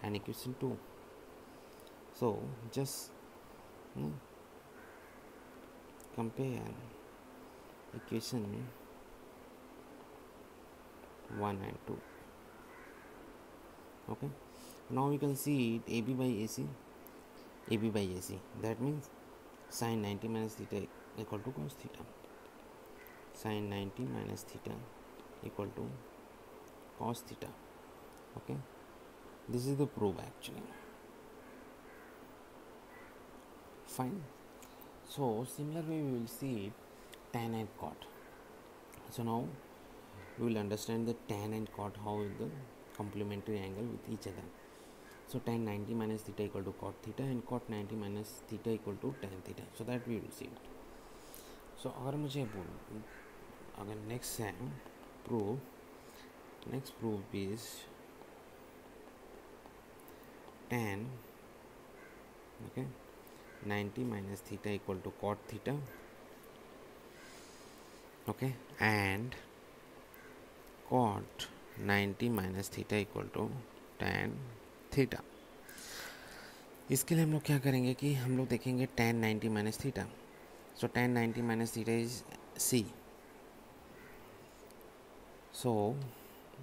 and equation 2. So just compare equation 1 and 2. Okay, now we can see it AB by AC, AB by AC, that means sin 90 minus theta equal to cos theta, sin 90 minus theta equal to cos theta. Okay, this is the proof actually. Fine, so similar way we will see it tan and cot. So now we will understand the tan and cot, how is the complementary angle with each other. So tan 90 minus theta equal to cot theta and cot 90 minus theta equal to tan theta. So that we will see it. So अगर मुझे अगर next है proof, next proof is tan, okay, 90 minus theta equal to cot theta, okay, and cot 90 minus theta equal to tan theta. इसके लिए हम लोग क्या करेंगे कि हम लोग देखेंगे tan 90 minus theta. So tan 90 minus theta is C. So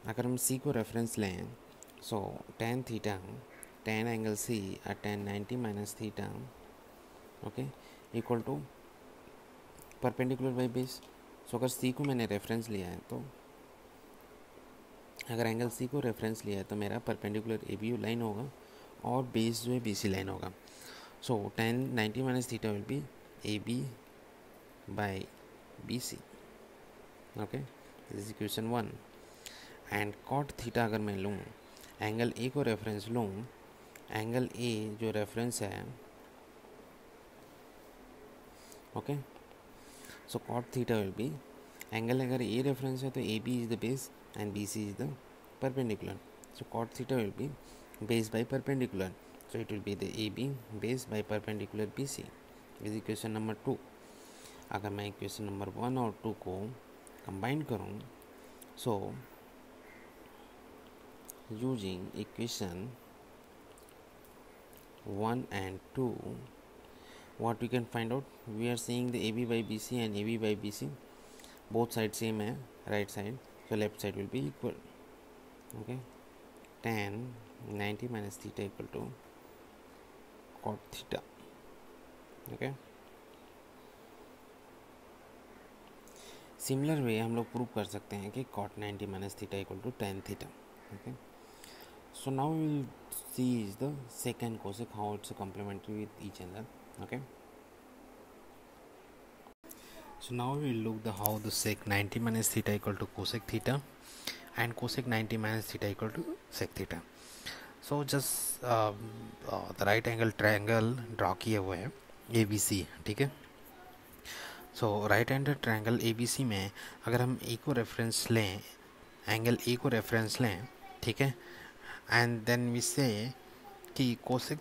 अगर हम C को रेफरेंस लें, so tan theta, tan angle C at tan 90 minus theta, okay, equal to perpendicular by base. So अगर C को मैंने रेफरेंस लिया है तो अगर एंगल सी को रेफरेंस लिया है तो मेरा परपेंडिकुलर ए बी लाइन होगा और बेस जो है बी सी लाइन होगा. So tan 90 minus theta will be A B by B C. Okay, this is equation 1. And cot theta अगर मैं लूँ, एंगल ए को रेफरेंस लूँ, एंगल ए जो रेफरेंस है, okay, so cot theta will be, angle अगर A reference है तो A B is the base and B C is the perpendicular. So cot theta will be base by perpendicular. So it will be the AB base by perpendicular BC is equation number 2. अगर मैं equation number 1 और 2 को combine करूँ, so using equation 1 and 2, what we can find out? We are seeing the AB by BC and AB by BC both sides same है, right side, so left side will be equal. Okay, tan 90 minus theta equal to cot theta. Okay, similar way हम लोग prove कर सकते हैं कि cot 90 minus theta equal to tan theta. Okay, so now we will see is the second cosec, how it's complementary with each other. Okay, so now we will look the how the sec 90 minus theta equal to cosec theta and cosec 90 minus theta equal to sec theta. So just the right angle triangle draw किए हुए हैं ABC, ठीक है. सो right handed triangle ABC में अगर हम A को reference लें, एंगल A को रेफरेंस लें, ठीक है, एंड देन वी से कि cosec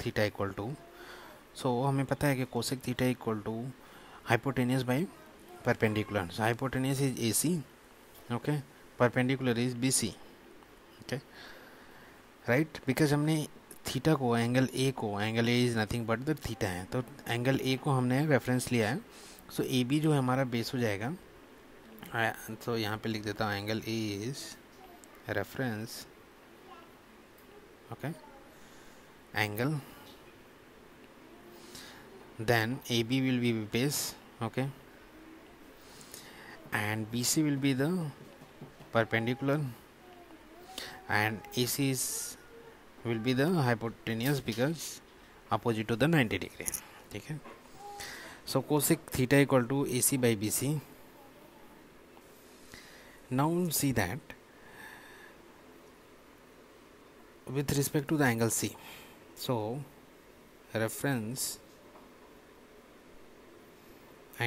theta equal to, so हमें पता है कि cosec theta equal to hypotenuse by perpendicular. So hypotenuse is AC, okay, perpendicular is BC, okay, right. Because हमने थीटा को angle A is nothing but the theta है, तो angle A को हमने रेफरेंस लिया है. सो ए बी जो है हमारा बेस हो जाएगा. तो यहाँ पे लिख देता हूँ angle A is reference, okay, angle, then A B will be base, okay, and B C will be the perpendicular and AC will be the hypotenuse because opposite to the 90 degree. ठीक है. So cosec theta equal to AC by BC. Now see that with respect to the angle C. So reference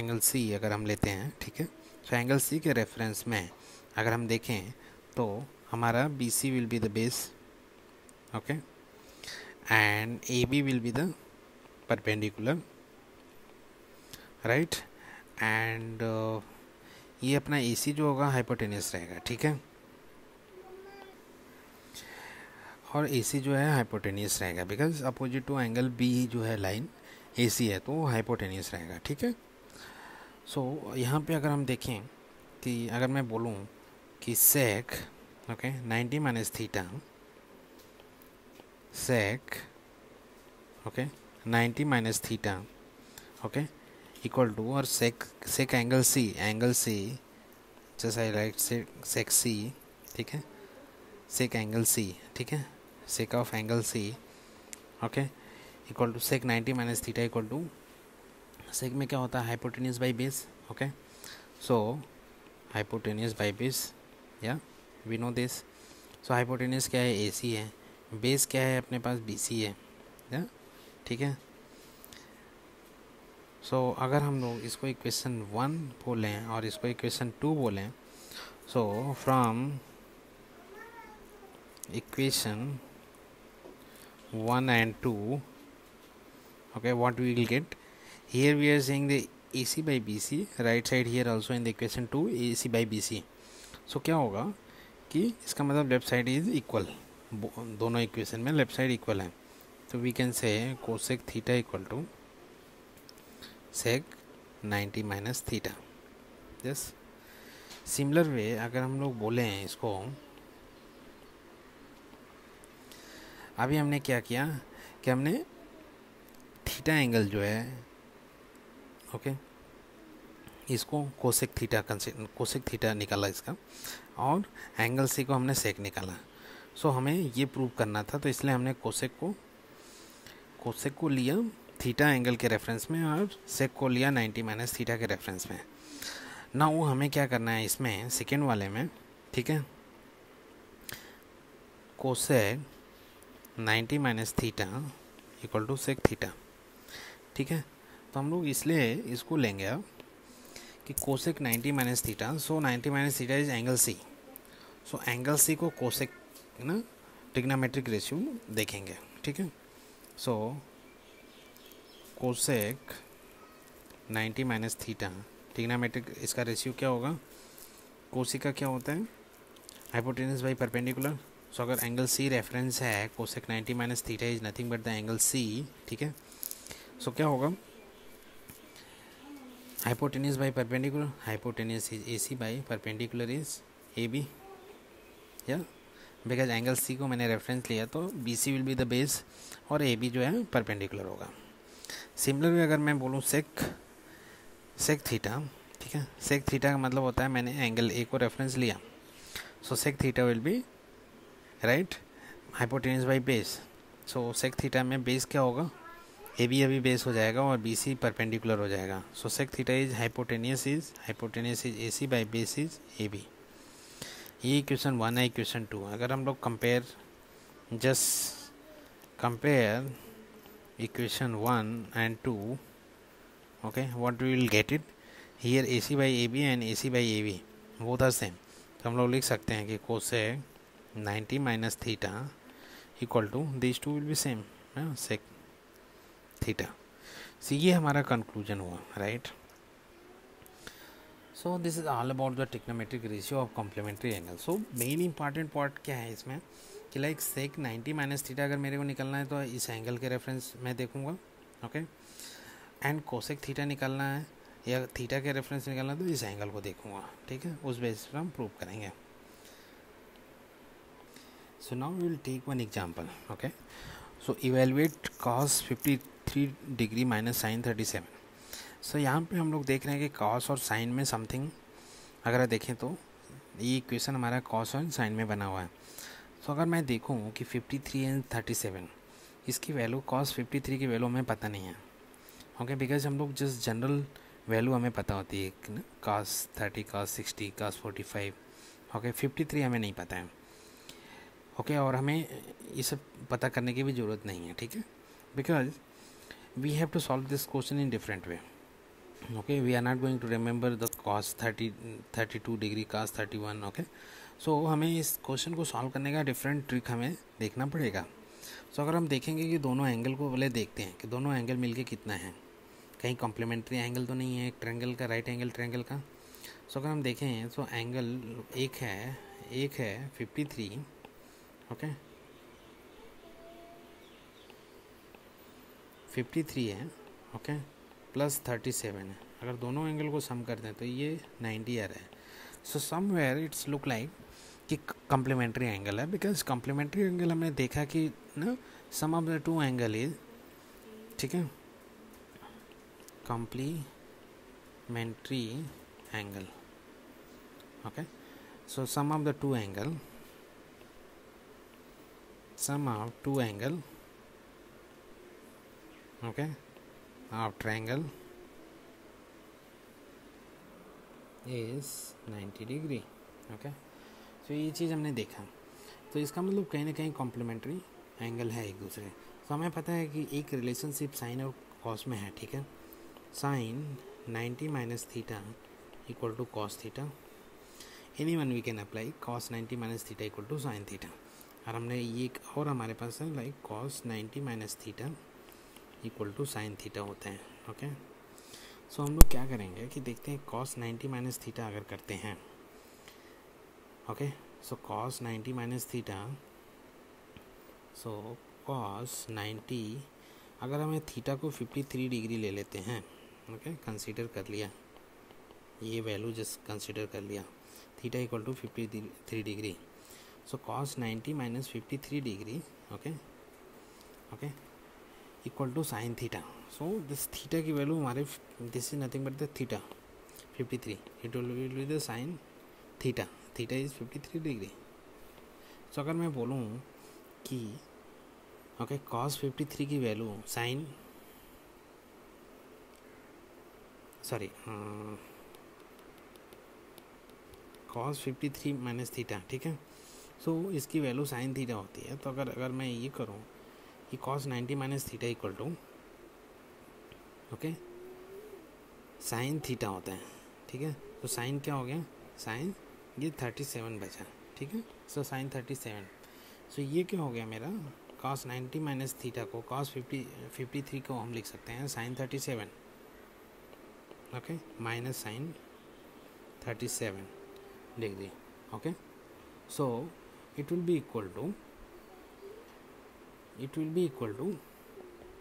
angle C अगर हम लेते हैं, ठीक है, so angle C के reference में अगर हम देखें तो हमारा BC will be the base, okay, and AB will be the perpendicular, right, and ये अपना AC जो होगा हाइपोटेनियस रहेगा, ठीक है, और AC जो है हाइपोटेनियस रहेगा because opposite to angle B जो है लाइन AC है, तो वो हाइपोटेनियस रहेगा, ठीक है. सो यहाँ पे अगर हम देखें कि अगर मैं बोलूँ कि sec, okay, 90 minus theta, sec, okay, 90 minus theta, okay, equal to, और सेक एंगल सी जैसे आई राइट सेक सी, ठीक है, सेक एंगल सी, ठीक है, sec of angle C, okay, equal to sec 90 minus theta equal to, sec में क्या होता है hypotenuse by base, okay, so hypotenuse by base, या we know this. So hypotenuse क्या है AC है, बेस क्या है अपने पास BC है, या, ठीक है. सो अगर हम लोग इसको इक्वेशन 1 बोलें और इसको इक्वेशन 2 बोलें, so from equation 1 and 2, okay, what we will get here, we are saying the AC by BC, right side here also in the equation 2 AC by BC. So क्या होगा कि इसका मतलब लेफ्ट साइड इज इक्वल, दोनों equation में left side equal है, तो we can say cosec theta equal to sec 90 minus theta. Yes, similar way अगर हम लोग बोले हैं इसको, अभी हमने क्या किया कि हमने थीटा एंगल जो है, ओके, इसको कोसेक थीटा निकाला इसका, और एंगल सी को हमने सेक निकाला. सो हमें ये प्रूव करना था, तो इसलिए हमने कोसेक को लिया थीटा एंगल के रेफरेंस में और सेक को लिया 90 माइनस थीटा के रेफरेंस में. ना वो हमें क्या करना है इसमें सेकेंड वाले में, ठीक है, cosec 90 minus theta equal to sec theta, ठीक है. तो हम लोग इसलिए इसको लेंगे अब कि cosec 90 minus theta, so 90 minus theta is angle C, so angle C को कोसेक ना ट्रिग्नोमेट्रिक रेशियो देखेंगे, ठीक है। So cosec 90 minus theta trigonometric, इसका रेशियो क्या होगा, कोसी का क्या होता है, हाइपोटेनस बाई परपेंडिकुलर। सो अगर एंगल सी रेफरेंस है, cosec 90 minus theta is nothing but the angle C, ठीक है। सो क्या होगा, hypotenuse by perpendicular, hypotenuse is A C by perpendicular is A B, या बिकॉज एंगल सी को मैंने reference लिया तो B C will be the base और ए बी जो है परपेंडिकुलर होगा। सिमिलरली अगर मैं बोलूँ सेक थीटा, ठीक है, सेक थीटा का मतलब होता है मैंने एंगल ए को रेफरेंस लिया, so sec theta will be right hypotenuse by base. So sec theta में बेस क्या होगा, ए बी अभी बेस हो जाएगा और बी सी परपेंडिकुलर हो जाएगा। So sec theta is hypotenuse is A C by base is A B. ये इक्वेशन 1 है, इक्वेशन 2। अगर हम लोग just compare equation 1 and 2, okay, what we will get it here, AC by AB and AC by AB both are same। तो हम लोग लिख सकते हैं कि cosec 90 minus theta equal to these two will be same, sec theta। so ये हमारा conclusion हुआ, right. So this is all about the trigonometric ratio of complementary angle. So main important part क्या है इसमें कि लाइक सेक 90 minus theta अगर मेरे को निकलना है तो इस एंगल के रेफरेंस में देखूंगा, ओके, एंड कोसेक थीटा निकालना है या थीटा के रेफरेंस निकालना है तो इस एंगल को देखूंगा, ठीक है, उस बेसिस पर हम प्रूव करेंगे। So now we will take one example, okay. So evaluate cos 53 degree minus sine 37। सो यहाँ पे हम लोग देख रहे हैं कि कॉस और साइन में समथिंग अगर देखें तो ये इक्वेशन हमारा कॉस और साइन में बना हुआ है। तो अगर मैं देखूँ कि 53 एंड 37 इसकी वैल्यू, कॉस 53 की वैल्यू हमें पता नहीं है, ओके, बिकॉज हम लोग जस्ट जनरल वैल्यू हमें पता होती है ना, कॉस 30, कॉस 60, कॉस 45, ओके, 53 हमें नहीं पता है, ओके, और हमें ये सब पता करने की भी ज़रूरत नहीं है, ठीक है, because we have to solve this question in different way, okay. We are not going to remember the cos 32 degree, cos 31, okay. So हमें इस क्वेश्चन को सॉल्व करने का डिफरेंट ट्रिक हमें देखना पड़ेगा। सो अगर हम देखेंगे कि दोनों एंगल को पहले देखते हैं कि दोनों एंगल मिलके कितना है, कहीं कॉम्प्लीमेंट्री एंगल तो नहीं है एक ट्रायंगल का, राइट एंगल ट्रायंगल का। सो अगर हम देखें तो एंगल एक है 53, ओके, 53 है, ओके, प्लस 37 है। अगर दोनों एंगल को सम करते हैं तो ये 90 आ रहा है। So somewhere it's look like कि कॉम्प्लीमेंट्री एंगल है, बिकॉज कॉम्प्लीमेंट्री एंगल हमने देखा कि ना sum of the two angle is, ठीक है, complementary angle, okay. So sum of the two angle, okay, of triangle is 90 degree, okay. तो ये चीज़ हमने देखा, तो इसका मतलब कहीं ना कहीं कॉम्प्लीमेंट्री एंगल है एक दूसरे। तो हमें पता है कि एक रिलेशनशिप साइन और कॉस में है, ठीक है। Sine 90 minus theta equal to cos theta, any one we can apply cos 90 minus theta equal to sine theta. और हमने ये और हमारे पास है like cos 90 minus theta equal to sine theta होते हैं, ओके। सो हम लोग क्या करेंगे कि देखते हैं कॉस 90 माइनस थीटा अगर करते हैं, okay. So cos 90 minus theta, सो कॉस 90 अगर हमें थीटा को 53 डिग्री ले लेते हैं, ओके, कंसीडर कर लिया, ये वैल्यू जस्ट कंसीडर कर लिया, theta equal to 53 degree. So cos 90 minus 53 degree, okay, okay, equal to sine theta. So this theta की वैल्यू हमारे, this is nothing but the theta 53, it will be the sine theta, theta is 53 degree. So अगर मैं बोलूँ कि okay cos 53 की value sine, sorry, cos 53 minus theta, ठीक है। सो इसकी वैल्यू साइन थीटा होती है। तो अगर मैं ये करूँ कि cos 90 minus theta equal to, okay, sine theta होता है, ठीक है। तो साइन क्या हो गया, साइन ये 37 बचा, ठीक है। सो साइन 37, सो ये क्या हो गया मेरा, cos 90 माइनस थीटा को cos 53 को हम लिख सकते हैं साइन 37, ओके, माइनस साइन 37 लिख दी, okay. So it will be equal to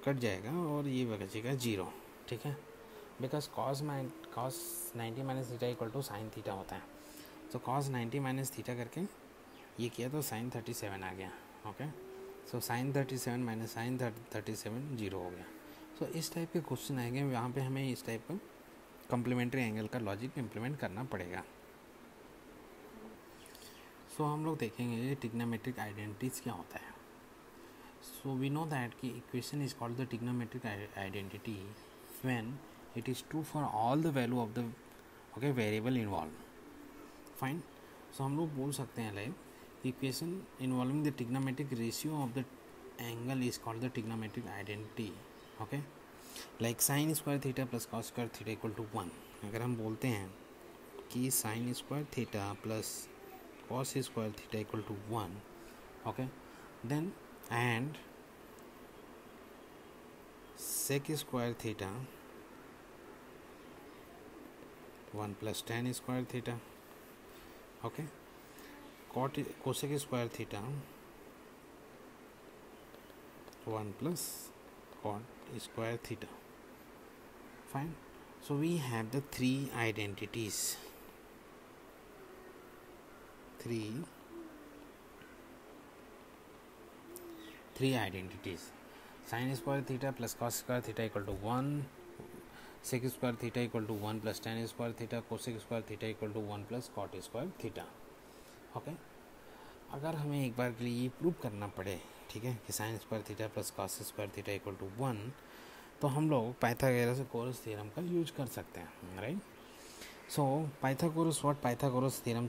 cut जाएगा और ये बचेगा 0, ठीक है, because cos 90 minus theta equal to sine theta होता है। तो cos 90 माइनस थीटा करके ये किया तो साइन 37 आ गया, okay. So sine 37 minus sine 37 0 हो गया। सो इस टाइप के क्वेश्चन आएंगे, वहाँ पे हमें इस टाइप का कम्प्लीमेंट्री एंगल का लॉजिक इम्प्लीमेंट करना पड़ेगा। सो हम लोग देखेंगे ट्रिग्नोमेट्रिक आइडेंटिटीज क्या होता है। सो वी नो दैट कि equation is called the trigonometric identity when it is true for all the value of the variable involve, fine. So हम लोग बोल सकते हैं like equation involving the trigonometric ratio of the angle is called the trigonometric identity, okay. Like sine square theta plus cos square theta equal to 1, अगर हम बोलते हैं कि sine square theta plus cos square theta equal to 1, okay, then and sec square theta 1 plus tan square theta, okay, cosec square theta 1 plus cot square theta, fine. So we have the three identities, three identities. Sin square theta plus cos square theta equal to 1, sec square theta equal to 1 plus tan square theta, cosec square theta equal to 1 plus cot square theta, okay. अगर हमें एक बार के लिए ये prove करना पड़े, ठीक है, कि sine square theta plus cos square theta equal to 1, तो हम लोग पाइथागोरस थ्योरम का यूज कर सकते हैं, राइट। सो पाइथागोरस थ्योरम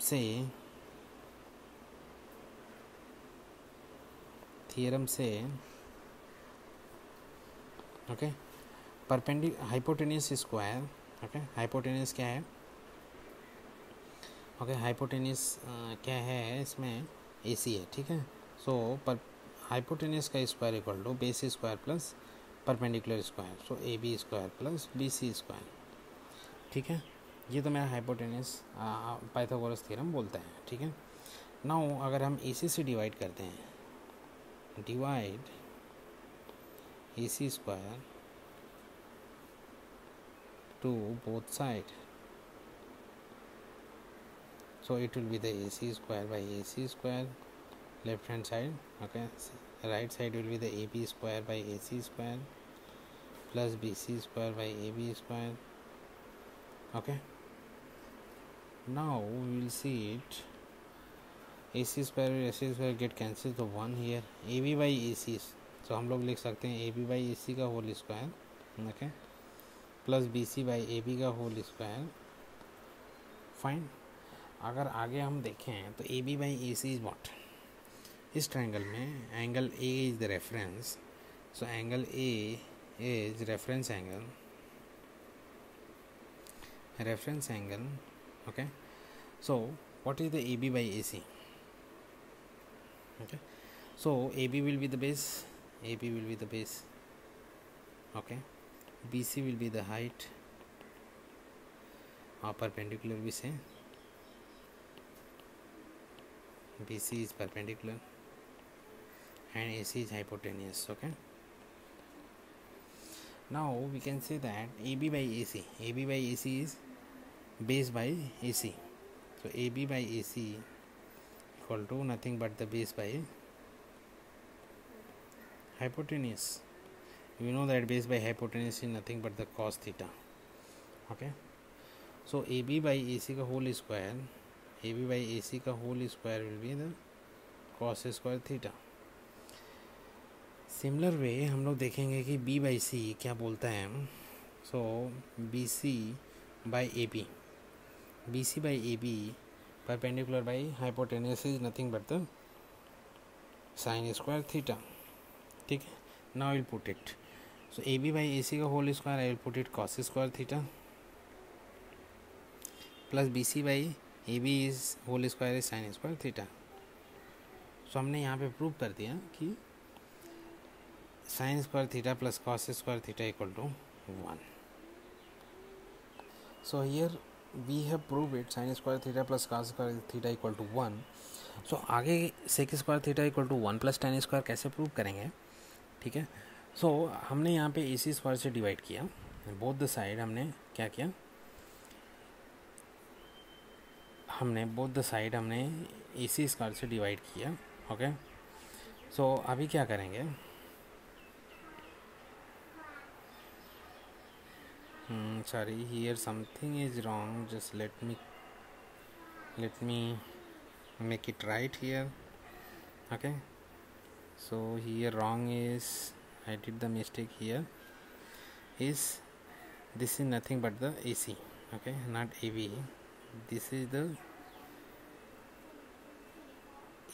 से okay, hypotenuse square, okay, hypotenuse क्या है, ओके, हाइपोटेन्यूस क्या है, इसमें AC है, ठीक है। सो पर हाइपोटेन्यूस का square equal to base square plus perpendicular square, so AB square plus BC square, ठीक है। ये तो मेरा हाइपोटेन्यूस पाइथागोरस थ्योरम बोलता है, ठीक है। नाउ अगर हम AC से डिवाइड करते हैं, divide AC square to both side, so it will be the AC square by AC square, left hand side, okay, right side will be the AB square by AC square plus BC square by AB square, okay. Now we will see it, AC square get cancelled, तो 1 here, AB by AC, so हम लोग लिख सकते हैं AB by AC का whole square, okay, plus BC by AB का whole square, fine. अगर आगे हम देखें तो AB by AC is what, इस ट्रायंगल में angle A is the reference, so angle A is reference angle, okay. So what is the AB by AC, okay, so AB will be the base, okay, BC will be the height, और perpendicular भी से BC is perpendicular and AC is hypotenuse, okay. Now we can say that AB by AC is base by AC, so AB by AC equal to nothing but the base by hypotenuse. You know that base by hypotenuse is nothing but the cos theta, okay. So AB by AC का whole square will be the cos square theta. Similar way हम लोग देखेंगे कि B by C क्या बोलता है, सो BC by AB perpendicular by hypotenuse is nothing but the sin square theta, ठीक है। Now I will put it, so AB by AC का whole square I will put it cos square theta plus BC by A B is whole square is sine square theta. So हमने यहाँ पे prove कर दिया कि sine square theta plus cos square theta equal to 1. So here we have proved it, sin square theta plus cos square theta equal to 1. So आगे sec square theta equal to 1 plus tan square कैसे prove करेंगे, ठीक है। सो हमने यहाँ पे AC square से divide किया, बोथ द साइड हमने क्या किया, हमने बोथ द साइड हमने AC स्क्वायर से डिवाइड किया, ओके। सो अभी क्या करेंगे, sorry, here something is wrong, just let me make it right here, okay. So here wrong is, I did the mistake here, is this is nothing but the AC, okay, not AB, this is the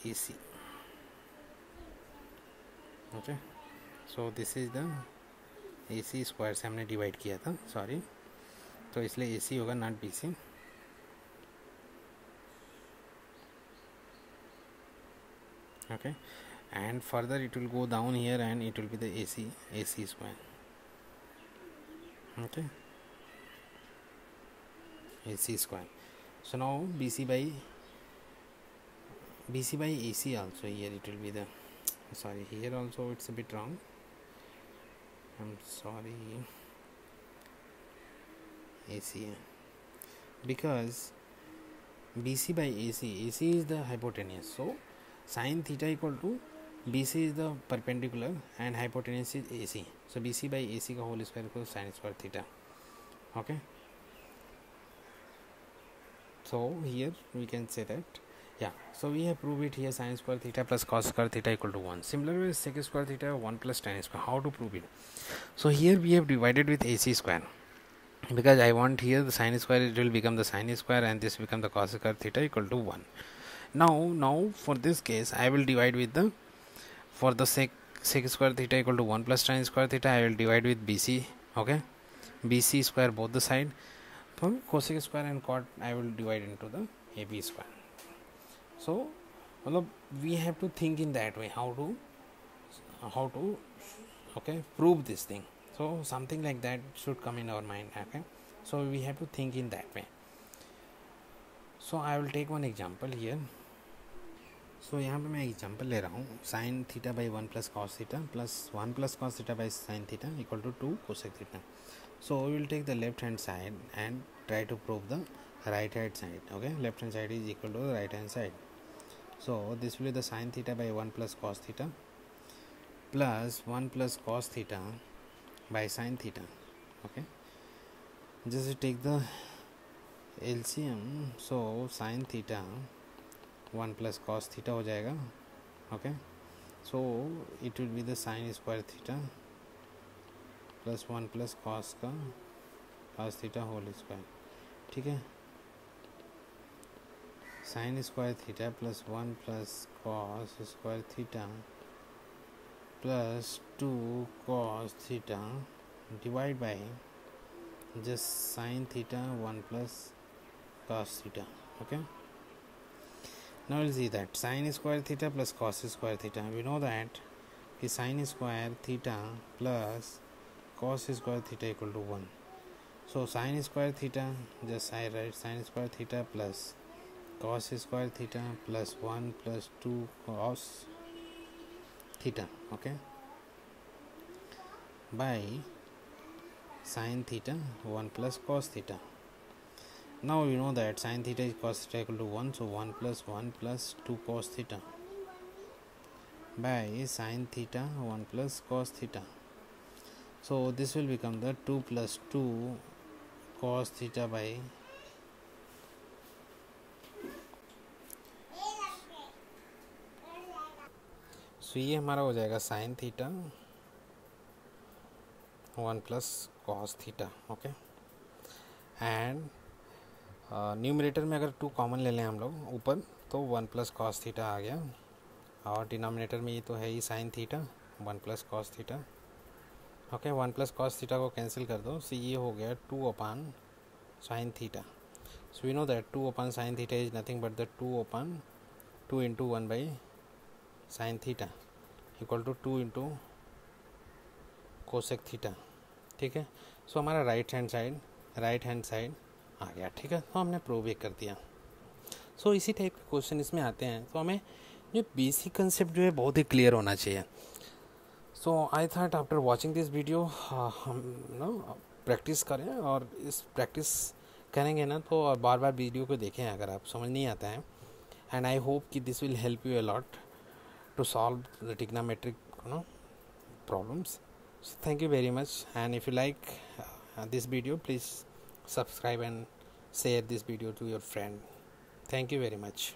AC, okay. So this is the AC square से हमने divide किया था, sorry, तो इसलिए AC होगा not BC, okay. And further it will go down here and it will be the AC square, okay, AC square. So now BC by AC also, here it will be the, sorry, here also it's a bit wrong, I'm sorry, AC, because BC by AC is the hypotenuse, so sin theta equal to BC is the perpendicular and hypotenuse is AC, so BC by AC का whole square equals sin square theta, okay. So here we can say that, yeah, so we have proved it here, sin square theta plus cos square theta equal to 1. Similarly with sec square theta 1 plus tan square, how to prove it? So here we have divided with AC square, because I want here the sin square, it will become the sin square and this become the cos square theta equal to 1. Now for this case I will divide with the, for the sec square theta equal to 1 plus tan square theta, I will divide with BC, okay, BC square both the side. For cosec square and cot I will divide into the AB square. So we have to think in that way, how to okay, prove this thing. So something like that should come in our mind, okay. So we have to think in that way. So I will take one example here. So यहाँ पे मैं example ले रहा हूँ, sine theta by 1 plus cos theta plus 1 plus cos theta by sine theta equal to 2 cosec theta. So we will take the left hand side and try to prove the right hand side, okay. Left hand side is equal to the right hand side. So this will be the sin theta by 1 plus cos theta plus 1 plus cos theta by sin theta, okay. Just take the LCM, so sin theta 1 plus cos theta हो जाएगा, okay. So it will be the sin square theta plus 1 plus cos का cos theta whole square, ठीक है. sin square theta plus 1 plus cos square theta plus 2 cos theta divide by just sin theta 1 plus cos theta, okay. Now we'll see that sin square theta plus cos square theta, we know that is sin square theta plus cos square theta equal to 1. So sin square theta, just I write sin square theta plus cos square theta plus 1 plus 2 cos theta, okay, by sin theta 1 plus cos theta. Now you know that sin theta is cos theta equal to 1, so 1 plus 2 cos theta by sin theta 1 plus cos theta. So this will become the 2 plus 2 cos theta by so ये हमारा हो जाएगा sin theta 1 plus cos theta, okay. And numerator में अगर 2 common ले लें हम लोग ऊपर, तो 1 प्लस कॉस थीटा आ गया, और डिनोमिनेटर में ये तो है ही sine theta 1 plus cos theta, okay. 1 plus cos theta को कैंसिल कर दो, so ये हो गया 2 upon sine theta. So we know that 2 upon sin theta is nothing but the 2 into 1 by sin theta equal to 2 into cosec theta. ठीक है. सो हमारा right hand side आ गया. ठीक है. तो हमने प्रूव भी कर दिया. सो इसी टाइप के क्वेश्चन इसमें आते हैं. तो हमें जो बेसिक कंसेप्ट जो है बहुत ही क्लियर होना चाहिए. So I thought after watching this video हम प्रैक्टिस करें, और इस प्रैक्टिस करेंगे ना तो बार बार वीडियो को देखें अगर आप समझ नहीं आता है. एंड आई होप कि this will help you a lot to solve the trigonometric problems. So thank you very much, and if you like this video, please subscribe and share this video to your friend. Thank you very much.